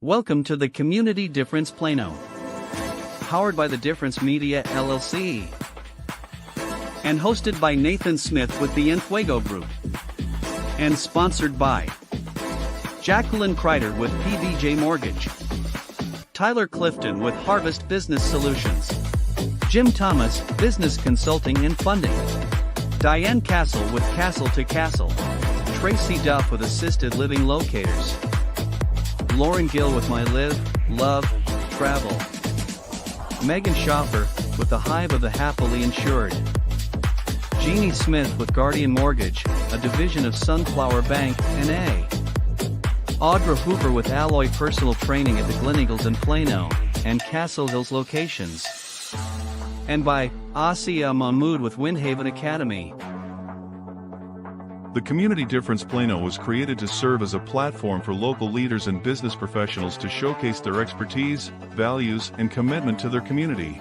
Welcome to the Community Difference Plano. Powered by the Difference Media LLC. And hosted by Nathan Smith with the Enfuego Group. And sponsored by Jacqueline Kreider with PBJ Mortgage. Tyler Clifton with Harvest Business Solutions. Jim Thomas, Business Consulting and Funding. Diane Cassel with Castle to Castle. Traci Duff with Assisted Living Locators. Lauren Gill with My Live, Love, Travel. Megan Schoffer with the Hive of the Happily Insured. Jeannie Smith with Guardian Mortgage, a division of Sunflower Bank, N.A. Audra Hoover with Alloy Personal Training at the Gleneagles in Plano and Castle Hills locations. And by Asia Mahmood with Windhaven Academy. The Community Difference Plano was created to serve as a platform for local leaders and business professionals to showcase their expertise, values, and commitment to their community.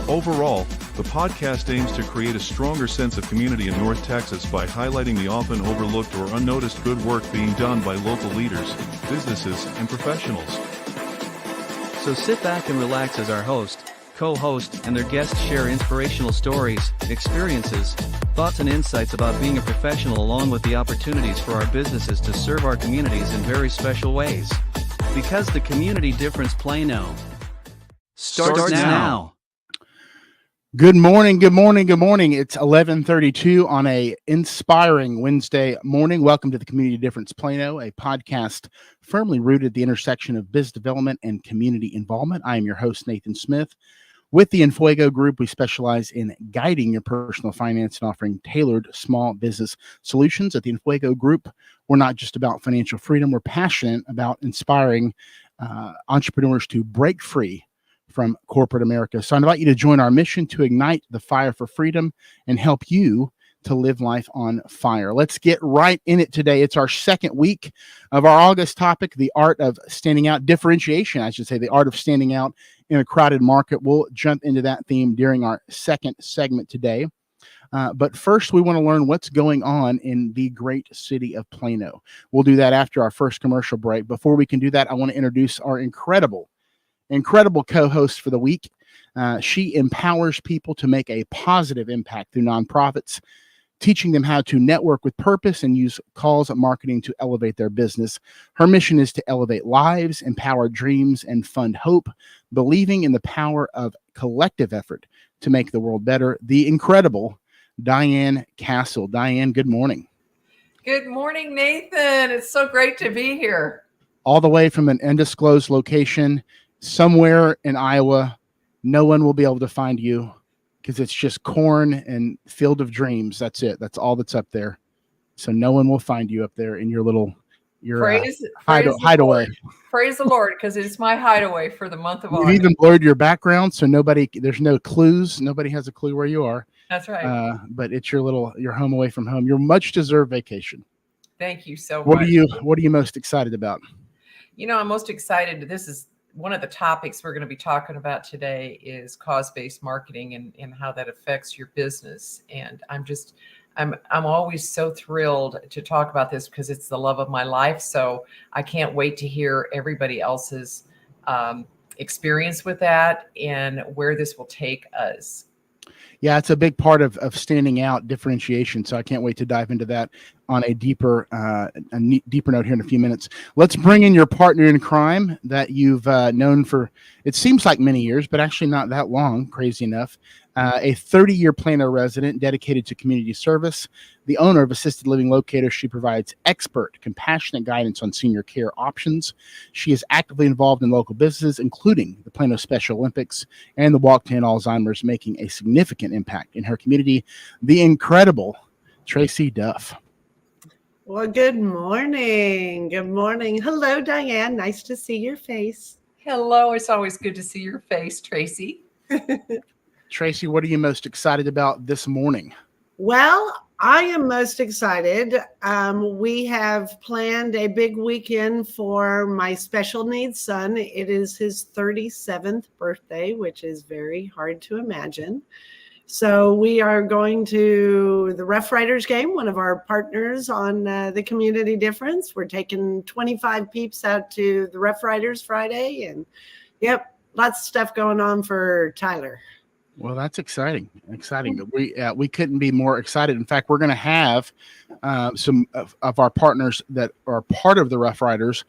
Overall, the podcast aims to create a stronger sense of community in North Texas by highlighting the often overlooked or unnoticed good work being done by local leaders, businesses, and professionals. So sit back and relax as our host, co-host, and their guests share inspirational stories, experiences, thoughts and insights about being a professional along with the opportunities for our businesses to serve our communities in very special ways. Because the Community Difference Plano starts now. Good morning, good morning, good morning. It's 11:32 on a inspiring Wednesday morning. Welcome to the Community Difference Plano, a podcast firmly rooted at the intersection of business development and community involvement. I am your host, Nathan Smith. With the Enfuego Group, we specialize in guiding your personal finance and offering tailored small business solutions. At the Enfuego Group, we're not just about financial freedom. We're passionate about inspiring entrepreneurs to break free from corporate America. So I invite you to join our mission to ignite the fire for freedom and help you to live life on fire. Let's get right in it today. It's our second week of our August topic, the art of standing out, differentiation, I should say, the art of standing out in a crowded market. We'll jump into that theme during our second segment today. But first, we want to learn what's going on in the great city of Plano. We'll do that after our first commercial break. Before we can do that, I want to introduce our incredible co-host for the week. She empowers people to make a positive impact through nonprofits, teaching them how to network with purpose and use calls marketing to elevate their business. Her mission is to elevate lives, empower dreams, and fund hope, believing in the power of collective effort to make the world better. The incredible Diane Cassel. Diane, good morning. Good morning, Nathan. It's so great to be here. All the way from an undisclosed location somewhere in Iowa. No one will be able to find you because it's just corn and field of dreams. That's it. That's all that's up there. So no one will find you up there in your hideaway. Praise the Lord, because it's my hideaway for the month of August. You've even blurred your background, so there's no clues. Nobody has a clue where you are. That's right. But it's your home away from home. Your much deserved vacation. Thank you so much. What are you most excited about? I'm most excited. This is one of the topics we're going to be talking about today is cause-based marketing and how that affects your business. And I'm always so thrilled to talk about this because it's the love of my life. So I can't wait to hear everybody else's experience with that and where this will take us. Yeah, it's a big part of standing out, differentiation. So I can't wait to dive into that on a deeper note here in a few minutes. Let's bring in your partner in crime that you've known for, it seems like many years, but actually not that long, crazy enough. A 30-year Plano resident dedicated to community service, the owner of Assisted Living Locators. She provides expert, compassionate guidance on senior care options. She is actively involved in local businesses, including the Plano Special Olympics and the Walk to End Alzheimer's, making a significant impact in her community. The incredible Traci Duff. Well, good morning. Good morning. Hello, Diane. Nice to see your face. Hello. It's always good to see your face, Traci. Traci, what are you most excited about this morning? Well, I am most excited. We have planned a big weekend for my special needs son. It is his 37th birthday, which is very hard to imagine. So we are going to the Rough Riders game, one of our partners on the Community Difference. We're taking 25 peeps out to the Rough Riders Friday, and yep, lots of stuff going on for Tyler. Well, that's exciting. We couldn't be more excited. In fact, we're going to have some of our partners that are part of the Rough Riders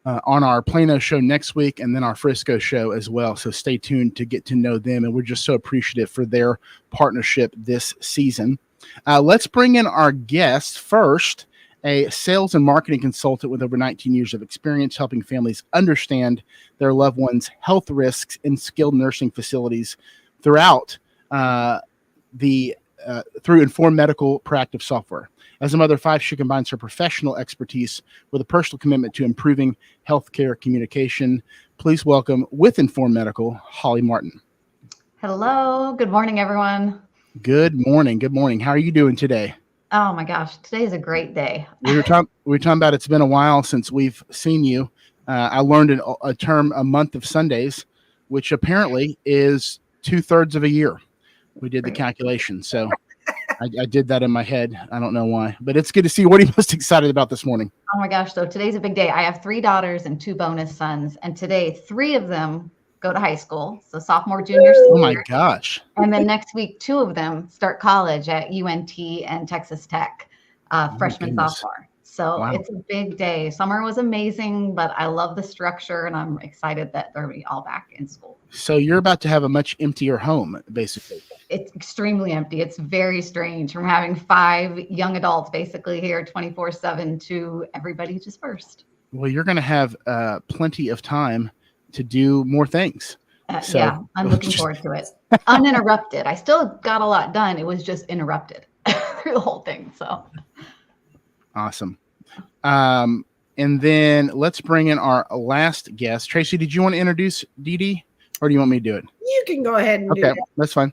on our Plano show next week, and then our Frisco show as well. So stay tuned to get to know them, and we're just so appreciative for their partnership this season. Let's bring in our guest first, a sales and marketing consultant with over 19 years of experience helping families understand their loved ones' health risks in skilled nursing facilities throughout through Informed Medical Proactive Software. As a mother of 5, she combines her professional expertise with a personal commitment to improving healthcare communication. Please welcome, with Informed Medical, Holly Martin. Hello. Good morning, everyone. Good morning. Good morning. How are you doing today? Oh my gosh, today is a great day. We were talking about it's been a while since we've seen you. I learned a term, a month of Sundays, which apparently is 2/3 of a year. We did the calculation. So I did that in my head. I don't know why, but it's good to see you. What are you most excited about this morning? Oh my gosh. So today's a big day. I have 3 daughters and 2 bonus sons. And today, 3 of them go to high school. So sophomore, junior, senior. Oh my gosh. And then next week, 2 of them start college at UNT and Texas Tech, freshman, sophomore. So Wow. It's a big day. Summer was amazing, but I love the structure and I'm excited that they're going to be all back in school. So you're about to have a much emptier home, basically. It's extremely empty. It's very strange from having 5 young adults basically here 24/7 to everybody dispersed. Well, you're going to have plenty of time to do more things. So, yeah, I'm looking forward to it. Uninterrupted. I still got a lot done. It was just interrupted through the whole thing. So awesome. And then let's bring in our last guest. Tracy, did you want to introduce DeeDee, or do you want me to do it? You can go ahead and do Okay, it. that's fine.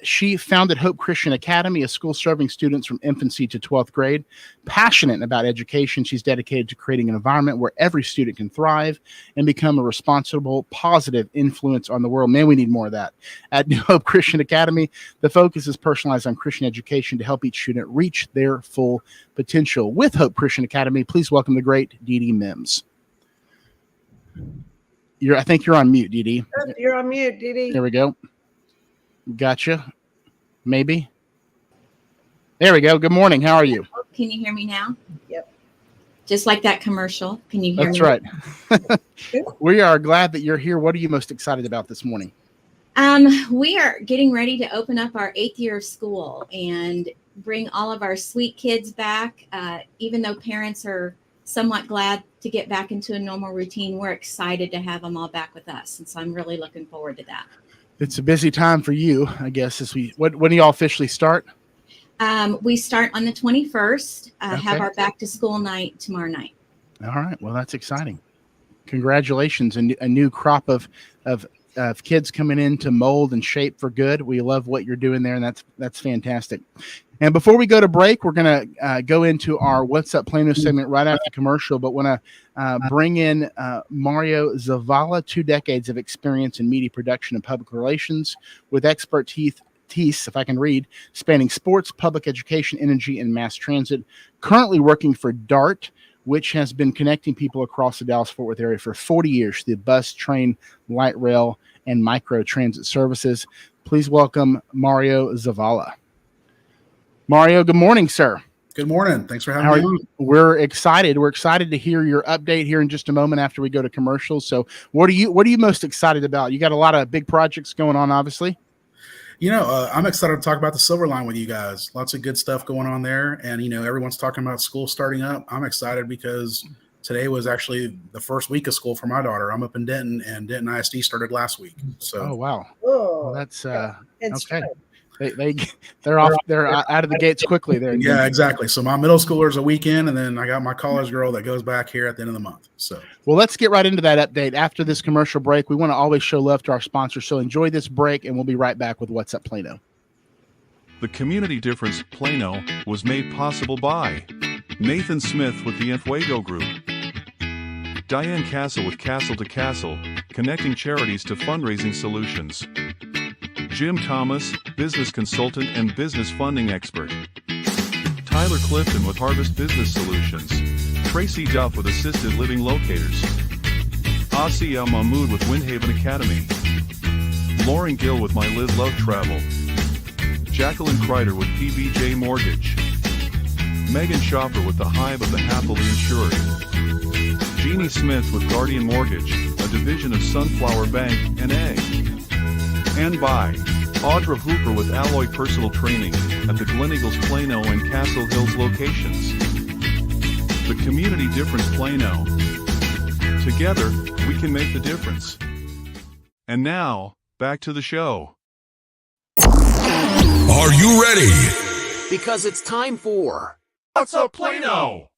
She founded Hope Christian Academy, a school serving students from infancy to 12th grade. Passionate about education, she's dedicated to creating an environment where every student can thrive and become a responsible, positive influence on the world. Man, we need more of that. At New Hope Christian Academy, the focus is personalized on Christian education to help each student reach their full potential. With Hope Christian Academy, please welcome the great DeeDee Mims. I think you're on mute, DeeDee. You're on mute, DeeDee. There we go. Gotcha. Maybe. There we go. Good morning. How are you? Can you hear me now? Yep. Just like that commercial. Can you hear me? That's right. We are glad that you're here. What are you most excited about this morning? We are getting ready to open up our 8th year of school and bring all of our sweet kids back. Even though parents are somewhat glad to get back into a normal routine, we're excited to have them all back with us. And so I'm really looking forward to that. It's a busy time for you, I guess. When do y'all officially start? We start on the 21st, Okay. have our back to school night tomorrow night. All right. Well, that's exciting. Congratulations. A new crop of kids coming in to mold and shape for good. We love what you're doing there, and that's fantastic. And before we go to break, we're going to go into our What's Up Plano segment right after commercial, but want to bring in Mario Zavala, 2 decades of experience in media production and public relations with expertise, if I can read, spanning sports, public education, energy, and mass transit. Currently working for DART, which has been connecting people across the Dallas-Fort Worth area for 40 years, the bus, train, light rail, and micro transit services. Please welcome Mario Zavala. Mario, good morning, sir. Good morning. Thanks for having How are me. you? We're excited. We're excited to hear your update here in just a moment after we go to commercials. So what are you most excited about? You got a lot of big projects going on, obviously. I'm excited to talk about the Silver Line with you guys. Lots of good stuff going on there. And, everyone's talking about school starting up. I'm excited because today was actually the first week of school for my daughter. I'm up in Denton, and Denton ISD started last week. So, Oh, wow. Oh, Well, that's it's okay. fun. They're off. They're out of the gates quickly there. yeah, exactly. So my middle schooler's a weekend, and then I got my college girl that goes back here at the end of the month. So, Well, let's get right into that update. After this commercial break, we want to always show love to our sponsors. So enjoy this break, and we'll be right back with What's Up Plano. The Community Difference Plano was made possible by Nathan Smith with the Enfuego Group, Diane Cassel with Castle to Castle, connecting charities to fundraising solutions, Jim Thomas, business consultant and business funding expert. Tyler Clifton with Harvest Business Solutions. Traci Duff with Assisted Living Locators. Asiya Mahmood with Windhaven Academy. Lauren Gill with My Live Love Travel. Jacqueline Kreider with PBJ Mortgage. Megan Shopper with The Hive of the Happily Insured. Jeannie Smith with Guardian Mortgage, a division of Sunflower Bank, N.A. And by Audra Hooper with Alloy Personal Training at the Glen Eagles Plano and Castle Hills locations. The Community Difference Plano. Together, we can make the difference. And now, back to the show. Are you ready? Because it's time for What's Up Plano?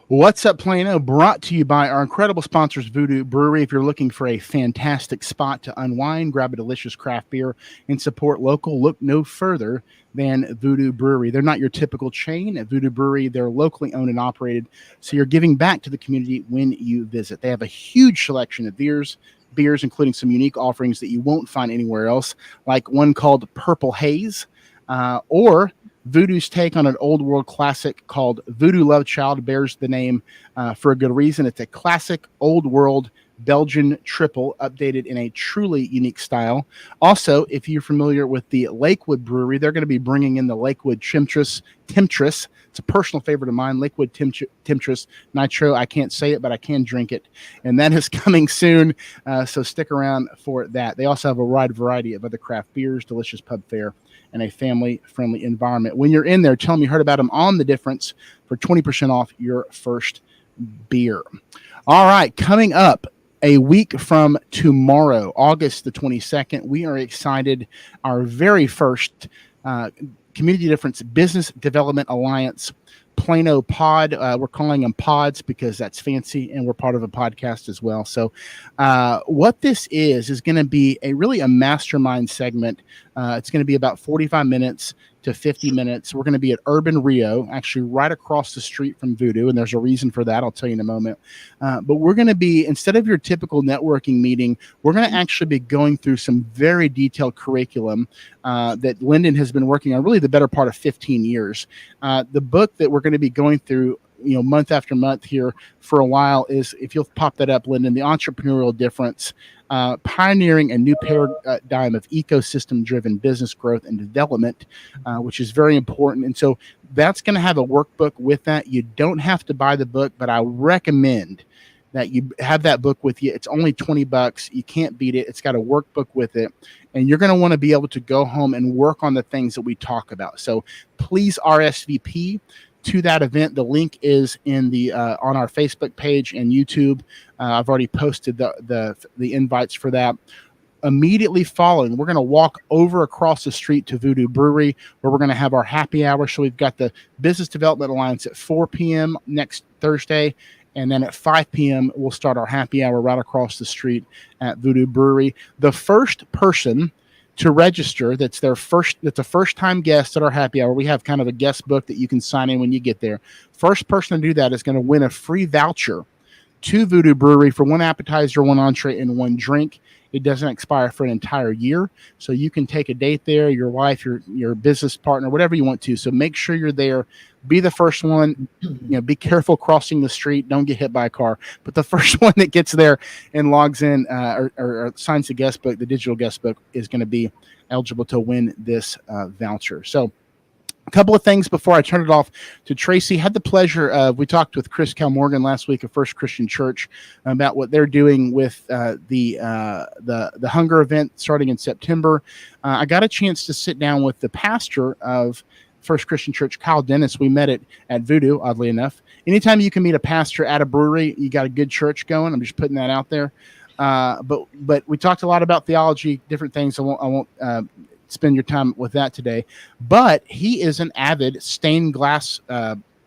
What's Up Plano, brought to you by our incredible sponsors, Voodoo Brewery. If you're looking for a fantastic spot to unwind, grab a delicious craft beer, and support local, look no further than Voodoo Brewery. They're not your typical chain. At Voodoo Brewery, they're locally owned and operated, so you're giving back to the community when you visit. They have a huge selection of beers, including some unique offerings that you won't find anywhere else, like one called Purple Haze, or Voodoo's take on an old world classic called Voodoo Love Child. Bears the name for a good reason. It's a classic old world Belgian triple updated in a truly unique style. Also, if you're familiar with the Lakewood Brewery, they're going to be bringing in the Lakewood Temptress. It's a personal favorite of mine, Lakewood Temptress Nitro. I can't say it, but I can drink it. And that is coming soon, so stick around for that. They also have a wide variety of other craft beers, delicious pub fare, and a family-friendly environment. When you're in there, tell them you heard about them on The Difference for 20% off your first beer. All right, coming up a week from tomorrow, August the 22nd, we are excited. Our very first Community Difference Business Development Alliance Plano pod. We're calling them pods because that's fancy, and we're part of a podcast as well. So what this is going to be a mastermind segment. It's going to be about 45 minutes to 50 minutes. We're going to be at Urban Rio, actually right across the street from Voodoo, and there's a reason for that. I'll tell you in a moment. But we're going to be, instead of your typical networking meeting, we're going to actually be going through some very detailed curriculum that Lyndon has been working on really the better part of 15 years. The book that we're going to be going through month after month here for a while is, if you'll pop that up, Lyndon, The Entrepreneurial Difference, Pioneering a New Paradigm of Ecosystem-Driven Business Growth and Development, which is very important. And so that's going to have a workbook with that. You don't have to buy the book, but I recommend that you have that book with you. It's only $20. You can't beat it. It's got a workbook with it. And you're going to want to be able to go home and work on the things that we talk about. So please RSVP to that event. The link is in the on our Facebook page and YouTube. I've already posted the invites for that. Immediately following, we're going to walk over across the street to Voodoo Brewery, where we're going to have our happy hour. So we've got the Business Development Alliance at 4 p.m. next Thursday. And then at 5 p.m., we'll start our happy hour right across the street at Voodoo Brewery. The first person to register that's a first-time guest at our happy hour, we have kind of a guest book that you can sign in when you get there. First person to do that is going to win a free voucher to Voodoo Brewery for one appetizer, one entree, and one drink. It doesn't expire for an entire year, so you can take a date there, your wife, your business partner, whatever you want to. So make sure you're there. Be the first one. Be careful crossing the street. Don't get hit by a car. But the first one that gets there and logs in or signs the guest book, the digital guest book, is going to be eligible to win this voucher. So a couple of things before I turn it off to Traci. Had the pleasure of, we talked with Chris Calmorgan last week of First Christian Church about what they're doing with the hunger event starting in September. I got a chance to sit down with the pastor of First Christian Church, Kyle Dennis. We met at Voodoo, oddly enough. Anytime you can meet a pastor at a brewery, you got a good church going. I'm just putting that out there. But we talked a lot about theology, different things. I won't spend your time with that today. But he is an avid stained glass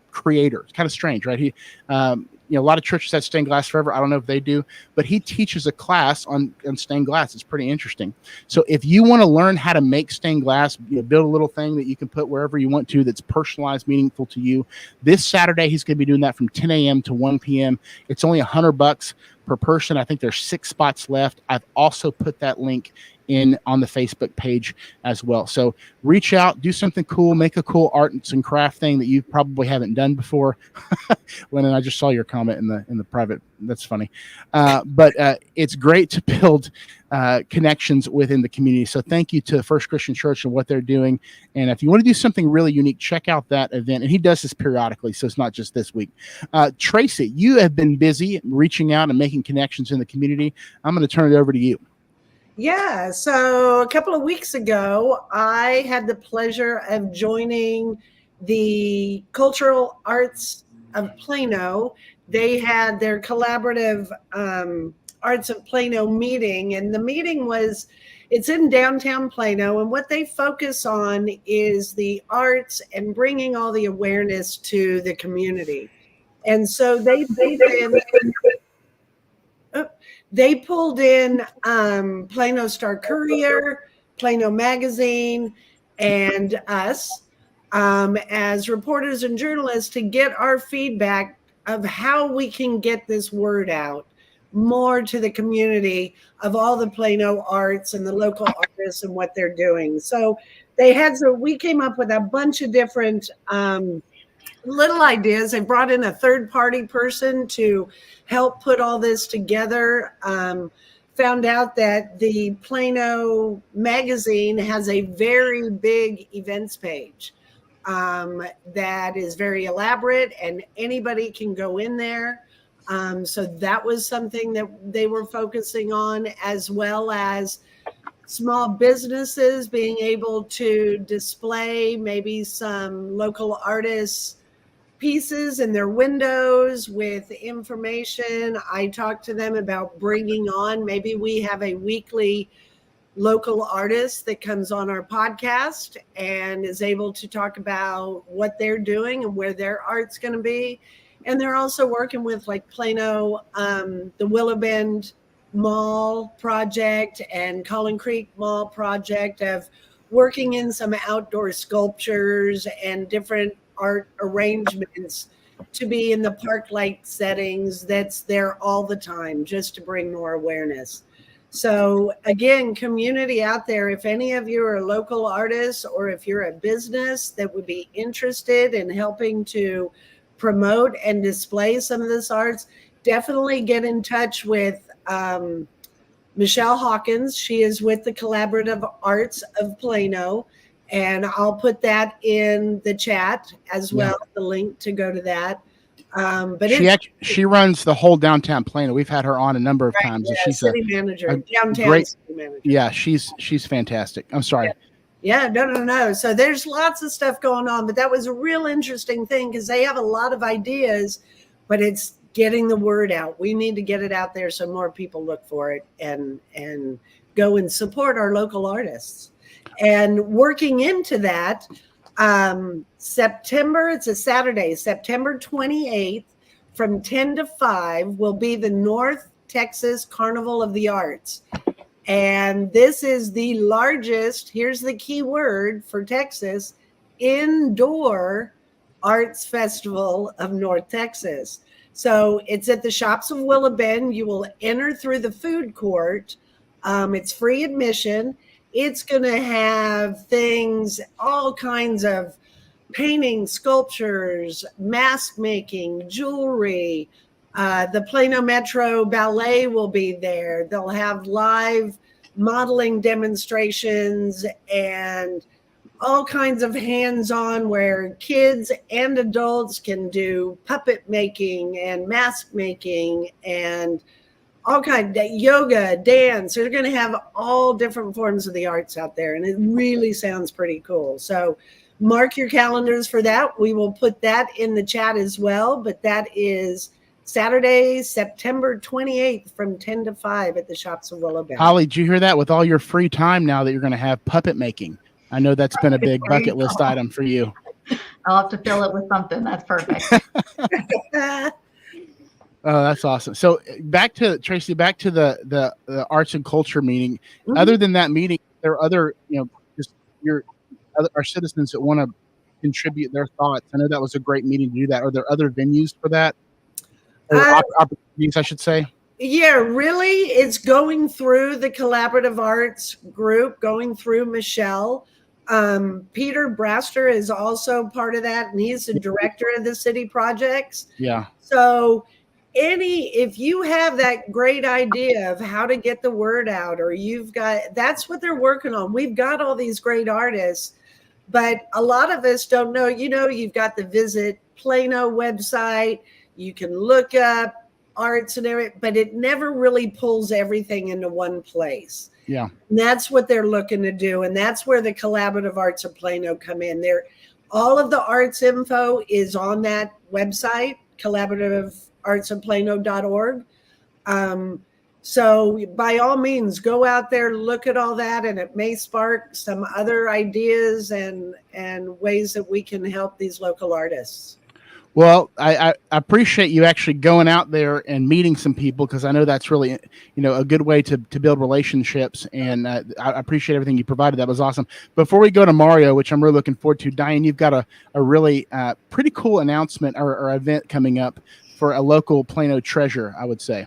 creator. It's kind of strange, right? He, a lot of churches have stained glass forever. I don't know if they do, but he teaches a class on stained glass. It's pretty interesting. So if you want to learn how to make stained glass, build a little thing that you can put wherever you want to that's personalized, meaningful to you. This Saturday, he's going to be doing that from 10 a.m. to 1 p.m. It's only $100. per person. I think there's 6 spots left. I've also put that link in on the Facebook page as well. So reach out, do something cool, make a cool arts and craft thing that you probably haven't done before. Lennon, I just saw your comment in the private. That's funny. But it's great to build connections within the community. So thank you to First Christian Church and what they're doing. And if you want to do something really unique, check out that event. And he does this periodically, so it's not just this week. Traci, you have been busy reaching out and making connections in the community. I'm going to turn it over to you. Yeah, so a couple of weeks ago, I had the pleasure of joining the Cultural Arts of Plano. They had their collaborative Arts of Plano meeting, and the meeting it's in downtown Plano, and what they focus on is the arts and bringing all the awareness to the community. And so they pulled in Plano Star Courier, Plano Magazine, and us as reporters and journalists to get our feedback of how we can get this word out more to the community of all the Plano arts and the local artists and what they're doing. So we came up with a bunch of different little ideas. They brought in a third-party person to help put all this together. Found out that the Plano Magazine has a very big events page that is very elaborate, and anybody can go in there. So that was something that they were focusing on, as well as small businesses being able to display maybe some local artists' pieces in their windows with information. I talked to them about bringing on, maybe we have a weekly local artist that comes on our podcast and is able to talk about what they're doing and where their art's going to be. And they're also working with like Plano, the Willow Bend Mall project and Collin Creek Mall project of working in some outdoor sculptures and different art arrangements to be in the park-like settings that's there all the time, just to bring more awareness. So again, community out there, if any of you are local artists or if you're a business that would be interested in helping to promote and display some of this arts, definitely get in touch with Michelle Hawkins. She is with the Collaborative Arts of Plano. And I'll put that in the chat as well, the link to go to that. But she runs the whole downtown Plano. We've had her on a number of times. Yeah, she's city manager, downtown great city manager. Yeah, she's fantastic. I'm sorry. Yeah, no. So there's lots of stuff going on, but that was a real interesting thing because they have a lot of ideas, but it's getting the word out. We need to get it out there so more people look for it and go and support our local artists. And working into that, it's a Saturday, September 28th from 10 to 5 will be the North Texas Carnival of the Arts. And this is the largest, here's the key word for Texas, indoor arts festival of North Texas. So it's at the Shops of Willow Bend. You will enter through the food court. It's free admission. It's going to have things, all kinds of painting, sculptures, mask making, jewelry. The Plano Metro Ballet will be there. They'll have live modeling demonstrations and all kinds of hands-on where kids and adults can do puppet making and mask making and all kinds of yoga, dance. They're going to have all different forms of the arts out there. And it really sounds pretty cool. So mark your calendars for that. We will put that in the chat as well. But that is Saturday, September 28th from 10 to 5 at the Shops of Willow Bend. Holly, did you hear that? With all your free time now that you're going to have puppet making. I know that's been a big bucket list item for you. I'll have to fill it with something. That's perfect. Oh, that's awesome. So back to Traci, back to the arts and culture meeting. Mm-hmm. Other than that meeting, there are other, just our citizens that want to contribute their thoughts. I know that was a great meeting to do that. Are there other venues for that? Or opportunities, I should say? Yeah, really, it's going through the collaborative arts group, going through Michelle. Peter Braster is also part of that, and he's the director of the city projects. Yeah. So if you have that great idea of how to get the word out, or that's what they're working on. We've got all these great artists, but a lot of us don't know, you've got the Visit Plano website. You can look up arts and everything, but it never really pulls everything into one place. Yeah. And that's what they're looking to do. And that's where the Collaborative Arts of Plano come in. All of the arts info is on that website, collaborativeartsofplano.org. So by all means, go out there, look at all that, and it may spark some other ideas and ways that we can help these local artists. Well, I appreciate you actually going out there and meeting some people, because I know that's really, a good way to build relationships. And I appreciate everything you provided. That was awesome. Before we go to Mario, which I'm really looking forward to, Diane, you've got a really pretty cool announcement or event coming up for a local Plano treasure, I would say.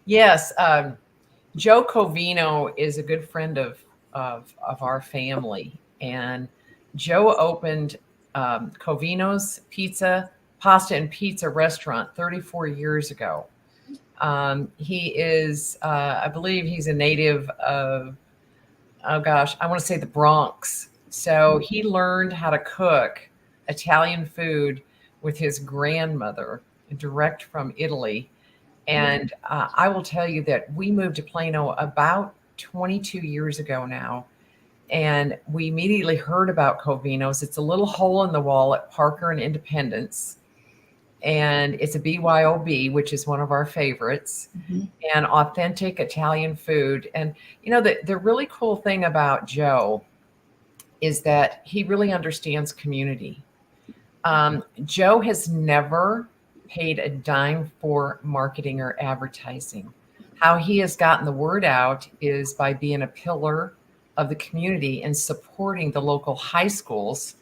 Yes. Joe Covino is a good friend of our family. And Joe opened Covino's Pasta and Pizza restaurant 34 years ago. He is, I believe he's a native of, I want to say the Bronx. So he learned how to cook Italian food with his grandmother direct from Italy. And I will tell you that we moved to Plano about 22 years ago now. And we immediately heard about Covino's. It's a little hole in the wall at Parker and Independence. And it's a BYOB, which is one of our favorites, and authentic Italian food. And, the really cool thing about Joe is that he really understands community. Joe has never paid a dime for marketing or advertising. How he has gotten the word out is by being a pillar of the community and supporting the local high schools,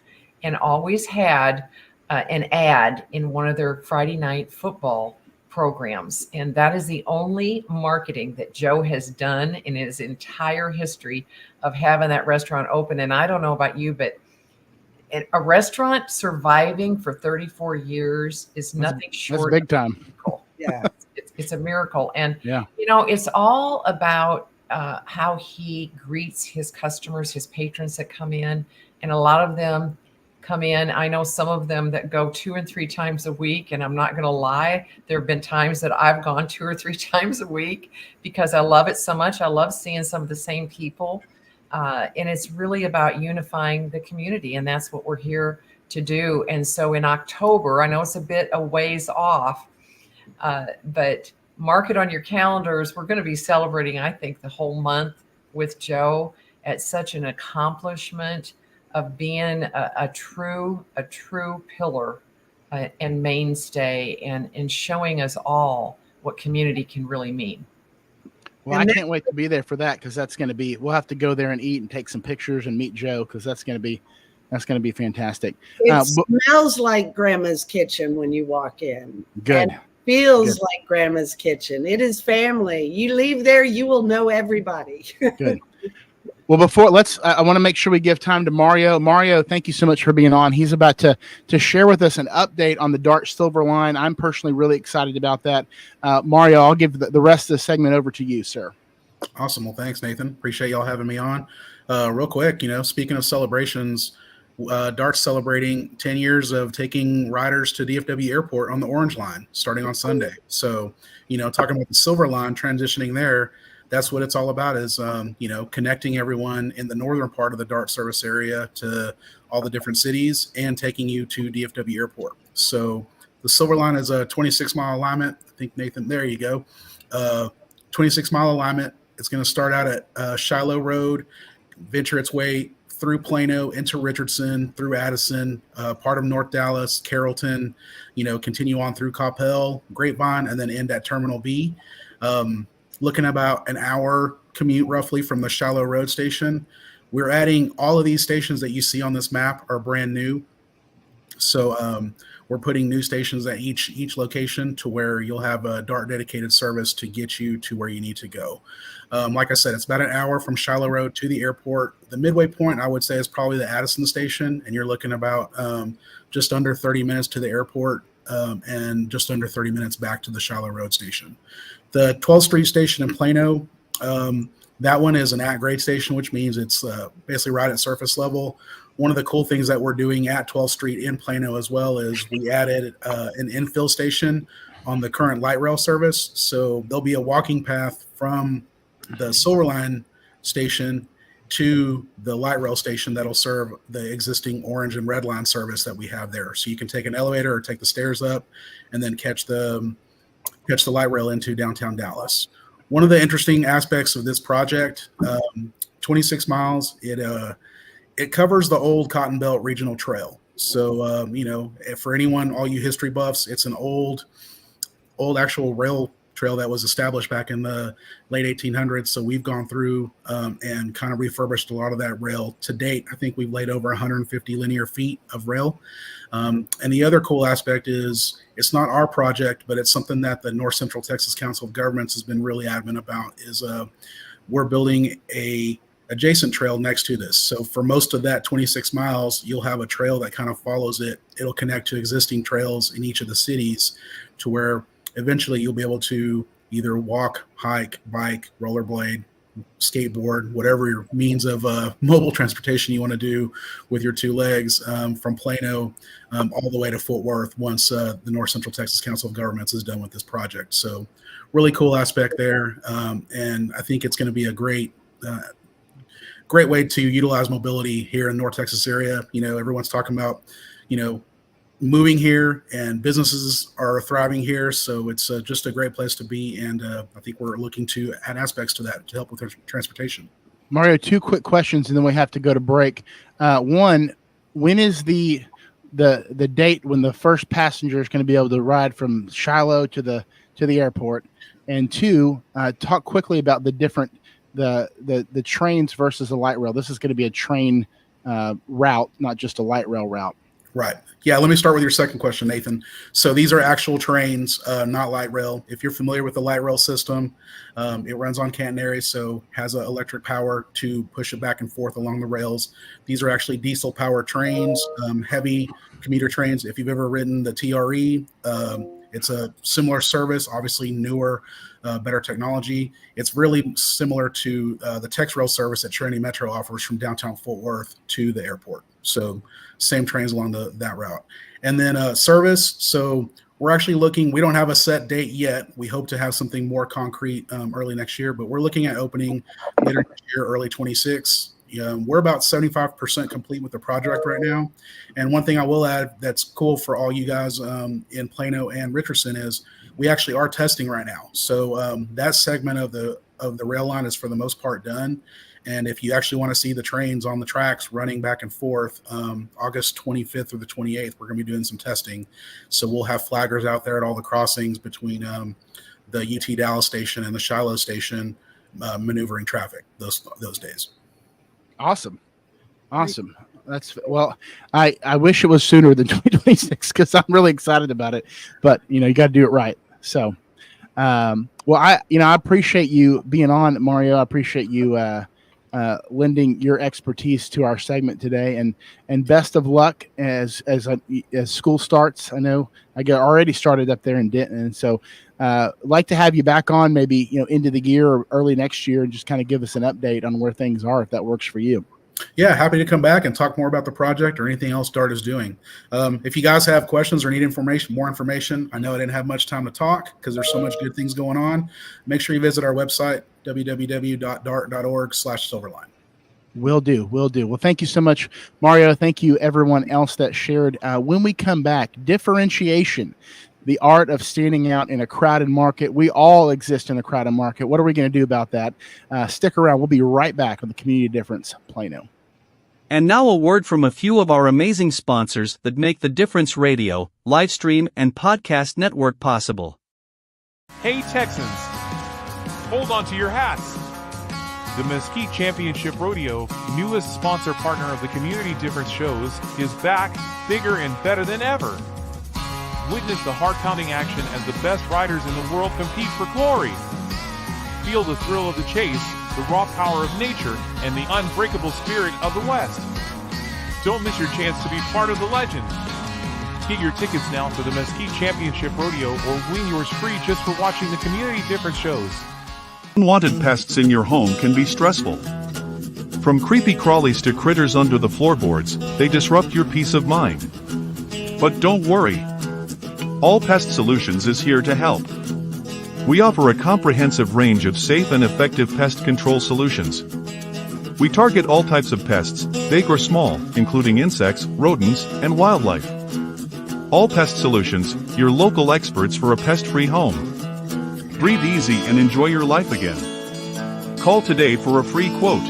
and always had an ad in one of their Friday night football programs. And that is the only marketing that Joe has done in his entire history of having that restaurant open. And I don't know about you, but a restaurant surviving for 34 years is nothing short. That's big time. Of a miracle. Yeah. It's a miracle. And, yeah, it's all about how he greets his customers, his patrons that come in. And a lot of them come in. I know some of them that go 2 and 3 times a week. And I'm not going to lie, there have been times that I've gone 2 or 3 times a week because I love it so much. I love seeing some of the same people. And it's really about unifying the community. And that's what we're here to do. And so in October, I know it's a bit a ways off, but mark it on your calendars. We're going to be celebrating, I think, the whole month with Joe at such an accomplishment of being a true pillar and mainstay, and showing us all what community can really mean. Well, I can't wait to be there for that, because we'll have to go there and eat and take some pictures and meet Joe, because that's going to be fantastic. It smells like Grandma's kitchen when you walk in. Good. And feels like Grandma's kitchen. It is family. You leave there, you will know everybody. Good. Well, I want to make sure we give time to Mario. Mario, thank you so much for being on. He's about to share with us an update on the Dark Silver line. I'm personally really excited about that. Mario, I'll give the rest of the segment over to you, sir. Awesome. Well, thanks, Nathan. Appreciate y'all having me on. Real quick, speaking of celebrations, Dart's celebrating 10 years of taking riders to DFW Airport on the Orange Line starting on Sunday. So, talking about the Silver Line transitioning there, that's what it's all about, is, connecting everyone in the northern part of the Dart service area to all the different cities and taking you to DFW Airport. So the Silver Line is a 26-mile alignment. I think, Nathan, there you go. 26-mile alignment. It's going to start out at Shiloh Road, venture its way through Plano into Richardson, through Addison, part of North Dallas, Carrollton, continue on through Coppell, Grapevine, and then end at Terminal B. Looking about an hour commute roughly from the Shiloh Road station. We're adding all of these stations that you see on this map are brand new. So we're putting new stations at each location to where you'll have a DART dedicated service to get you to where you need to go. Like I said, it's about an hour from Shiloh Road to the airport. The midway point, I would say, is probably the Addison station, and you're looking about just under 30 minutes to the airport and just under 30 minutes back to the Shiloh Road station. The 12th Street station in Plano, that one is an at-grade station, which means it's basically right at surface level. One of the cool things that we're doing at 12th Street in Plano as well is we added an infill station on the current light rail service. So there'll be a walking path from the Silver Line station to the light rail station that'll serve the existing orange and red line service that we have there. So you can take an elevator or take the stairs up and then catch the light rail into downtown Dallas. One of the interesting aspects of this project, 26 miles, it covers the old Cotton Belt Regional Trail. So, for anyone, all you history buffs, it's an old actual rail trail that was established back in the late 1800s. So we've gone through and kind of refurbished a lot of that rail. To date, I think we've laid over 150 linear feet of rail. And the other cool aspect is it's not our project, but it's something that the North Central Texas Council of Governments has been really adamant about is we're building a adjacent trail next to this. So for most of that 26 miles, you'll have a trail that kind of follows it. It'll connect to existing trails in each of the cities to where eventually you'll be able to either walk, hike, bike, rollerblade, skateboard, whatever your means of mobile transportation you want to do with your two legs from Plano all the way to Fort Worth once the North Central Texas Council of Governments is done with this project. So really cool aspect there. And I think it's going to be a great way to utilize mobility here in North Texas area. Everyone's talking about, moving here and businesses are thriving here. So it's just a great place to be. And I think we're looking to add aspects to that to help with transportation. Mario, two quick questions and then we have to go to break. One, when is the date when the first passenger is going to be able to ride from Shiloh to the airport? And two, talk quickly about the different the trains versus the light rail. This is going to be a train route, not just a light rail route. Right. Yeah. Let me start with your second question, Nathan. So these are actual trains, not light rail. If you're familiar with the light rail system, it runs on catenary, so has electric power to push it back and forth along the rails. These are actually diesel powered trains, heavy commuter trains. If you've ever ridden the TRE, it's a similar service, obviously newer, better technology. It's really similar to the TexRail service that Trinity Metro offers from downtown Fort Worth to the airport. So same trains along that route. And then service. So we're actually looking, we don't have a set date yet. We hope to have something more concrete early next year, but we're looking at opening later next year, early 26. We're about 75% complete with the project right now. And one thing I will add that's cool for all you guys in Plano and Richardson is we actually are testing right now. So that segment of the rail line is for the most part done. And if you actually want to see the trains on the tracks running back and forth, August 25th or the 28th, we're going to be doing some testing. So we'll have flaggers out there at all the crossings between the UT Dallas station and the Shiloh station maneuvering traffic those days. Awesome. I wish it was sooner than 2026 because I'm really excited about it, but you got to do it right. So, I appreciate you being on, Mario. I appreciate you lending your expertise to our segment today, and best of luck as school starts. I know I get already started up there in Denton, and so like to have you back on maybe into the year or early next year and just kind of give us an update on where things are if that works for you. Yeah, happy to come back and talk more about the project or anything else DART is doing. If you guys have questions or need more information, I know I didn't have much time to talk because there's so much good things going on. Make sure you visit our website, www.dart.org/silverline. Will do. Well, thank you so much, Mario. Thank you, everyone else that shared. When we come back, differentiation, the art of standing out in a crowded market. We all exist in a crowded market. What are we going to do about that? Stick around. We'll be right back on the Community Difference Plano. And now a word from a few of our amazing sponsors that make the Difference Radio, live stream, and podcast network possible. Hey Texans, hold on to your hats. The Mesquite Championship Rodeo, newest sponsor partner of the Community Difference shows, is back, bigger and better than ever. Witness the heart-pounding action as the best riders in the world compete for glory. Feel the thrill of the chase, the raw power of nature, and the unbreakable spirit of the West. Don't miss your chance to be part of the legend. Get your tickets now for the Mesquite Championship Rodeo or win yours free just for watching the Community Difference shows. Unwanted pests in your home can be stressful. From creepy crawlies to critters under the floorboards, they disrupt your peace of mind. But don't worry. All Pest Solutions is here to help. We offer a comprehensive range of safe and effective pest control solutions. We target all types of pests, big or small, including insects, rodents, and wildlife. All Pest Solutions, your local experts for a pest-free home. Breathe easy and enjoy your life again. Call today for a free quote.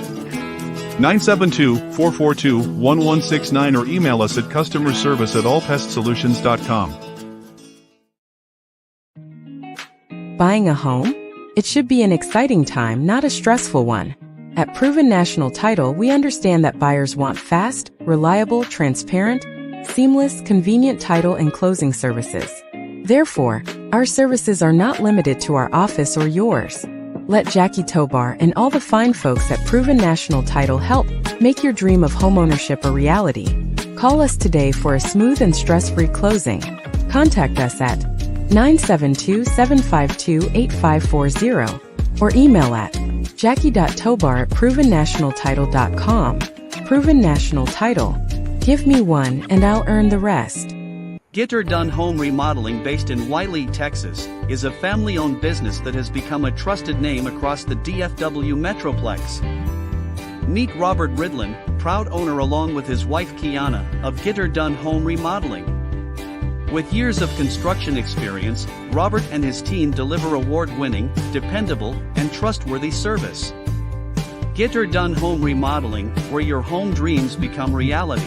972-442-1169 or email us at customerservice@allpestsolutions.com. Buying a home? It should be an exciting time, not a stressful one. At Proven National Title, we understand that buyers want fast, reliable, transparent, seamless, convenient title and closing services. Therefore, our services are not limited to our office or yours. Let Jackie Tobar and all the fine folks at Proven National Title help make your dream of homeownership a reality. Call us today for a smooth and stress-free closing. Contact us at 972-752-8540 or email at jackie.tobar@provennationaltitle.com. Proven National Title. Give me one and I'll earn the rest. Get Her Done Home Remodeling, based in Wiley, Texas, is a family-owned business that has become a trusted name across the DFW Metroplex. Meet Robert Ridlin, proud owner along with his wife Kiana, of Get Her Done Home Remodeling. With years of construction experience, Robert and his team deliver award-winning, dependable, and trustworthy service. Get Her Done Home Remodeling, where your home dreams become reality.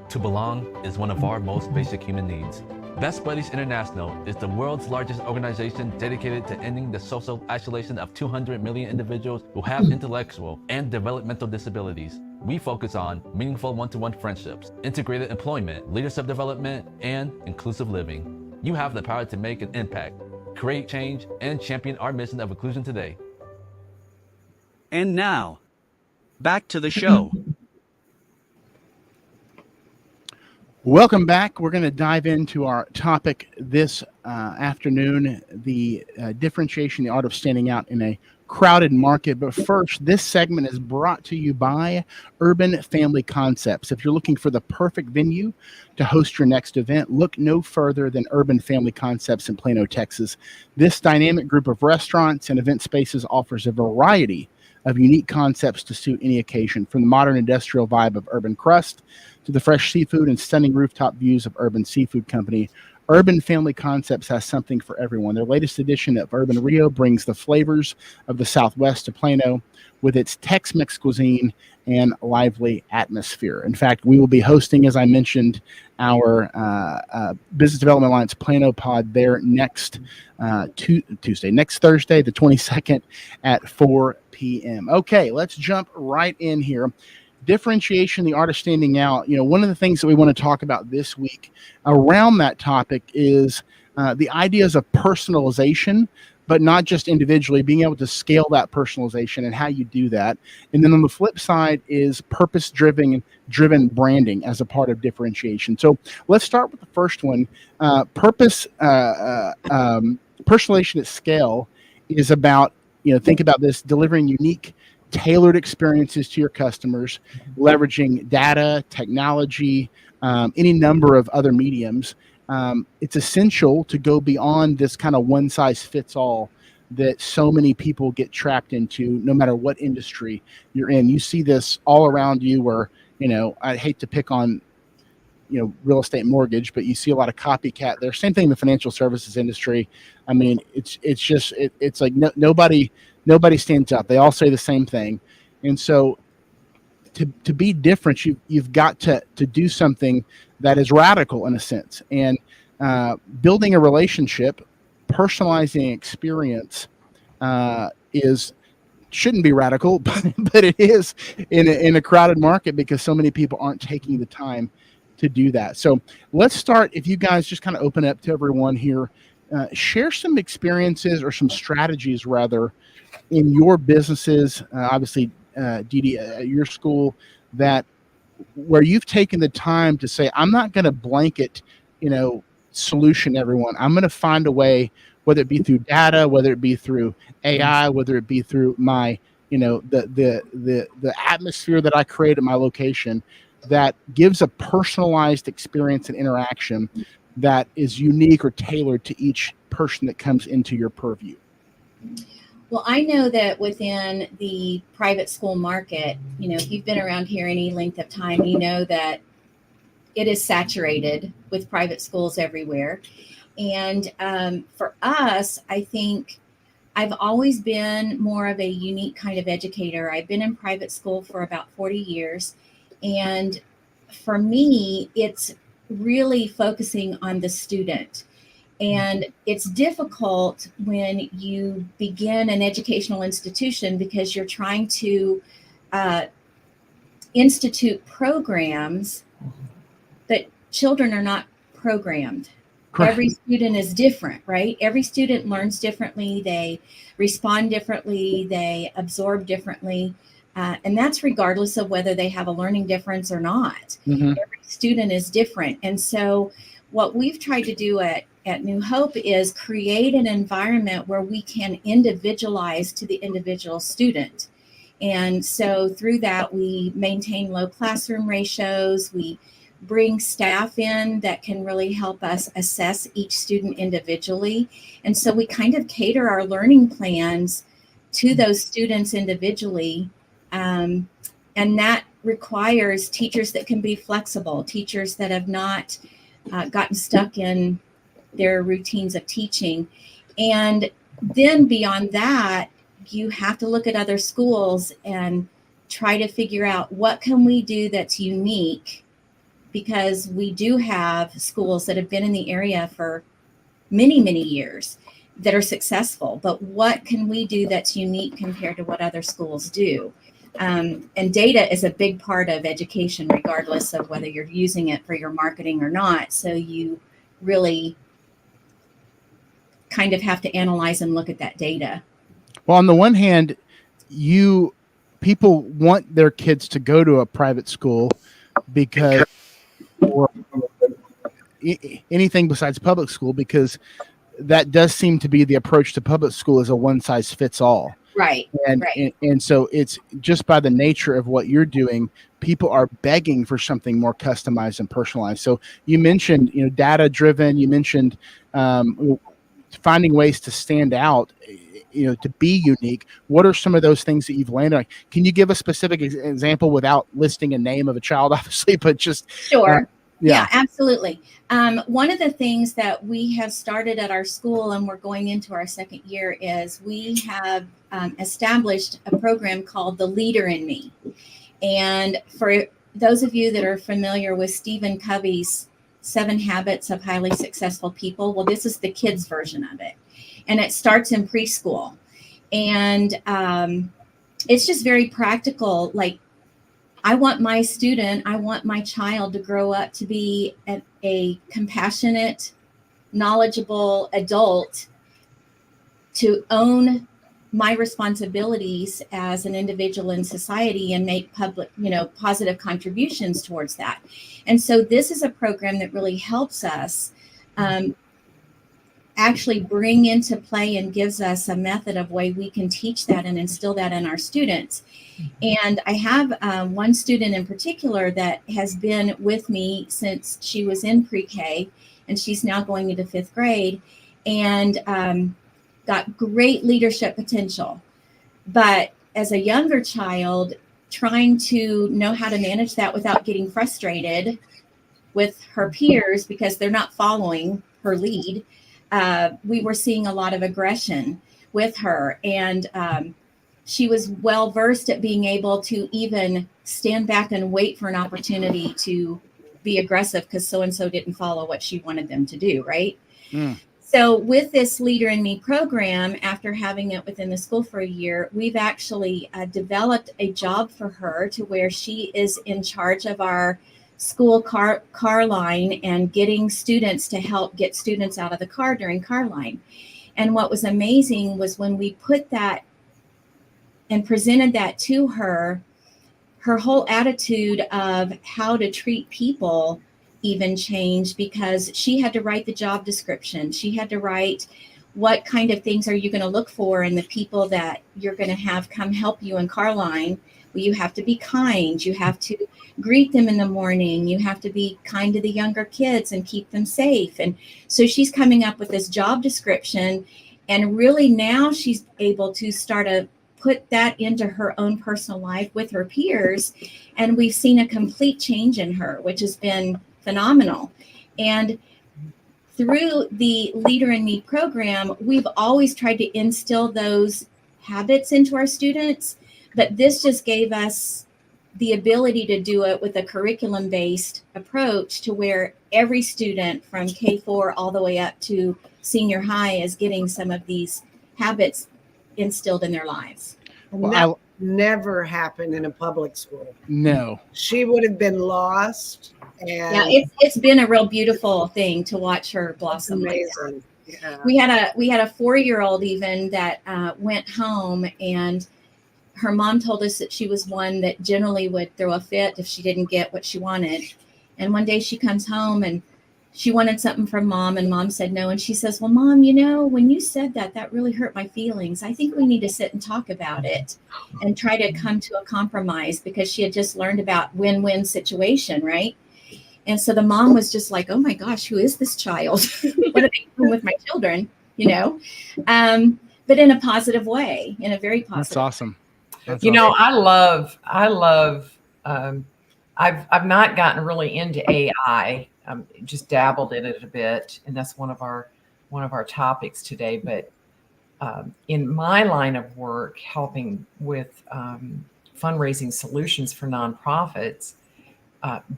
To belong is one of our most basic human needs. Best Buddies International is the world's largest organization dedicated to ending the social isolation of 200 million individuals who have intellectual and developmental disabilities. We focus on meaningful one-to-one friendships, integrated employment, leadership development, and inclusive living. You have the power to make an impact, create change, and champion our mission of inclusion today. And now, back to the show. Welcome back. We're going to dive into our topic this afternoon, the differentiation, the art of standing out in a crowded market. But first, this segment is brought to you by Urban Family Concepts. If you're looking for the perfect venue to host your next event, look no further than Urban Family Concepts in Plano, Texas. This dynamic group of restaurants and event spaces offers a variety of unique concepts to suit any occasion, from the modern industrial vibe of Urban Crust to the fresh seafood and stunning rooftop views of Urban Seafood Company. Urban Family Concepts has something for everyone. Their latest edition of Urban Rio brings the flavors of the Southwest to Plano with its Tex-Mex cuisine and lively atmosphere. In fact, we will be hosting, as I mentioned, our Business Development Alliance Plano pod there next Thursday, the 22nd at 4 p.m. Okay, let's jump right in here. Differentiation, the art of standing out. You know, one of the things that we want to talk about this week around that topic is the ideas of personalization, but not just individually, being able to scale that personalization and how you do that. And then on the flip side is purpose-driven branding as a part of differentiation. So let's start with the first one. Personalization at scale is about, think about this, delivering unique, tailored experiences to your customers, leveraging data, technology, any number of other mediums. It's essential to go beyond this kind of one-size-fits-all that so many people get trapped into, no matter what industry you're in. You see this all around you where, I hate to pick on, real estate mortgage, but you see a lot of copycat there. Same thing in the financial services industry. I mean, it's like nobody stands up. They all say the same thing. And so to be different, you've got to do something that is radical in a sense. And building a relationship, personalizing experience is shouldn't be radical, but it is in a crowded market because so many people aren't taking the time to do that. So let's start. If you guys just kind of open up to everyone here, share some experiences or some strategies rather in your businesses, obviously, DeeDee, at your school, that where you've taken the time to say, I'm not going to blanket, solution everyone. I'm going to find a way, whether it be through data, whether it be through AI, whether it be through my, the atmosphere that I create at my location, that gives a personalized experience and interaction that is unique or tailored to each person that comes into your purview. Well, I know that within the private school market, if you've been around here any length of time, you know that it is saturated with private schools everywhere. And for us, I think I've always been more of a unique kind of educator. I've been in private school for about 40 years. And for me, it's really focusing on the student. And it's difficult when you begin an educational institution because you're trying to institute programs, but children are not programmed. Correct. Every student is different, right? Every student learns differently. They respond differently. They absorb differently. And that's regardless of whether they have a learning difference or not. Mm-hmm. Every student is different. And so what we've tried to do at New Hope is create an environment where we can individualize to the individual student. And so through that, we maintain low classroom ratios. We bring staff in that can really help us assess each student individually. And so we kind of cater our learning plans to those students individually. And that requires teachers that can be flexible, teachers that have not gotten stuck in their routines of teaching. And then beyond that, you have to look at other schools and try to figure out what can we do that's unique, because we do have schools that have been in the area for many, many years that are successful, but what can we do that's unique compared to what other schools do? And data is a big part of education, regardless of whether you're using it for your marketing or not. So you really kind of have to analyze and look at that data. Well, on the one hand, people want their kids to go to a private school because, or anything besides public school, because that does seem to be the approach to public school, is a one size fits all. Right. And so it's just by the nature of what you're doing, people are begging for something more customized and personalized. So you mentioned, data driven, you mentioned finding ways to stand out, to be unique. What are some of those things that you've landed on? Can you give a specific example without listing a name of a child, obviously, but just sure. Yeah, absolutely. One of the things that we have started at our school, and we're going into our second year, is we have established a program called The Leader in Me. And for those of you that are familiar with Stephen Covey's 7 Habits of Highly Successful People, well, this is the kids' version of it. And it starts in preschool. And it's just very practical. Like, I want my child to grow up to be a compassionate, knowledgeable adult, to own my responsibilities as an individual in society and make positive contributions towards that. And so this is a program that really helps us actually bring into play and gives us a method of way we can teach that and instill that in our students. And I have one student in particular that has been with me since she was in pre-K, and she's now going into 5th grade, and got great leadership potential. But as a younger child, trying to know how to manage that without getting frustrated with her peers because they're not following her lead, we were seeing a lot of aggression with her. And she was well versed at being able to even stand back and wait for an opportunity to be aggressive because so-and-so didn't follow what she wanted them to do, right? So with this Leader in Me program, after having it within the school for a year, we've actually developed a job for her to where she is in charge of our school car line and getting students to help get students out of the car during car line. And what was amazing was when we put that and presented that to her, her whole attitude of how to treat people even changed, because she had to write the job description. She had to write what kind of things are you going to look for in the people that you're going to have come help you in car line. Well, you have to be kind. You have to greet them in the morning. You have to be kind to the younger kids and keep them safe. And so she's coming up with this job description, and really now she's able to start to put that into her own personal life with her peers. And we've seen a complete change in her, which has been phenomenal. And through the Leader in Me program, we've always tried to instill those habits into our students, but this just gave us the ability to do it with a curriculum-based approach to where every student from K4 all the way up to senior high is getting some of these habits instilled in their lives. Well, that never happened in a public school. No. She would have been lost. And yeah, it's been a real beautiful thing to watch her blossom. Amazing. Like that. Yeah. We had a 4-year-old even that went home, and her mom told us that she was one that generally would throw a fit if she didn't get what she wanted. And one day she comes home and she wanted something from mom, and mom said no. And she says, well, Mom, you know, when you said that, that really hurt my feelings. I think we need to sit and talk about it and try to come to a compromise, because she had just learned about win-win situation, right? And so the mom was just like, oh my gosh, who is this child? What are they doing with my children? You know, but in a positive way, in a very positive. That's awesome. That's you awesome. know, I love, I've not gotten really into AI. Just dabbled in it a bit, and that's one of our topics today. But in my line of work, helping with fundraising solutions for nonprofits,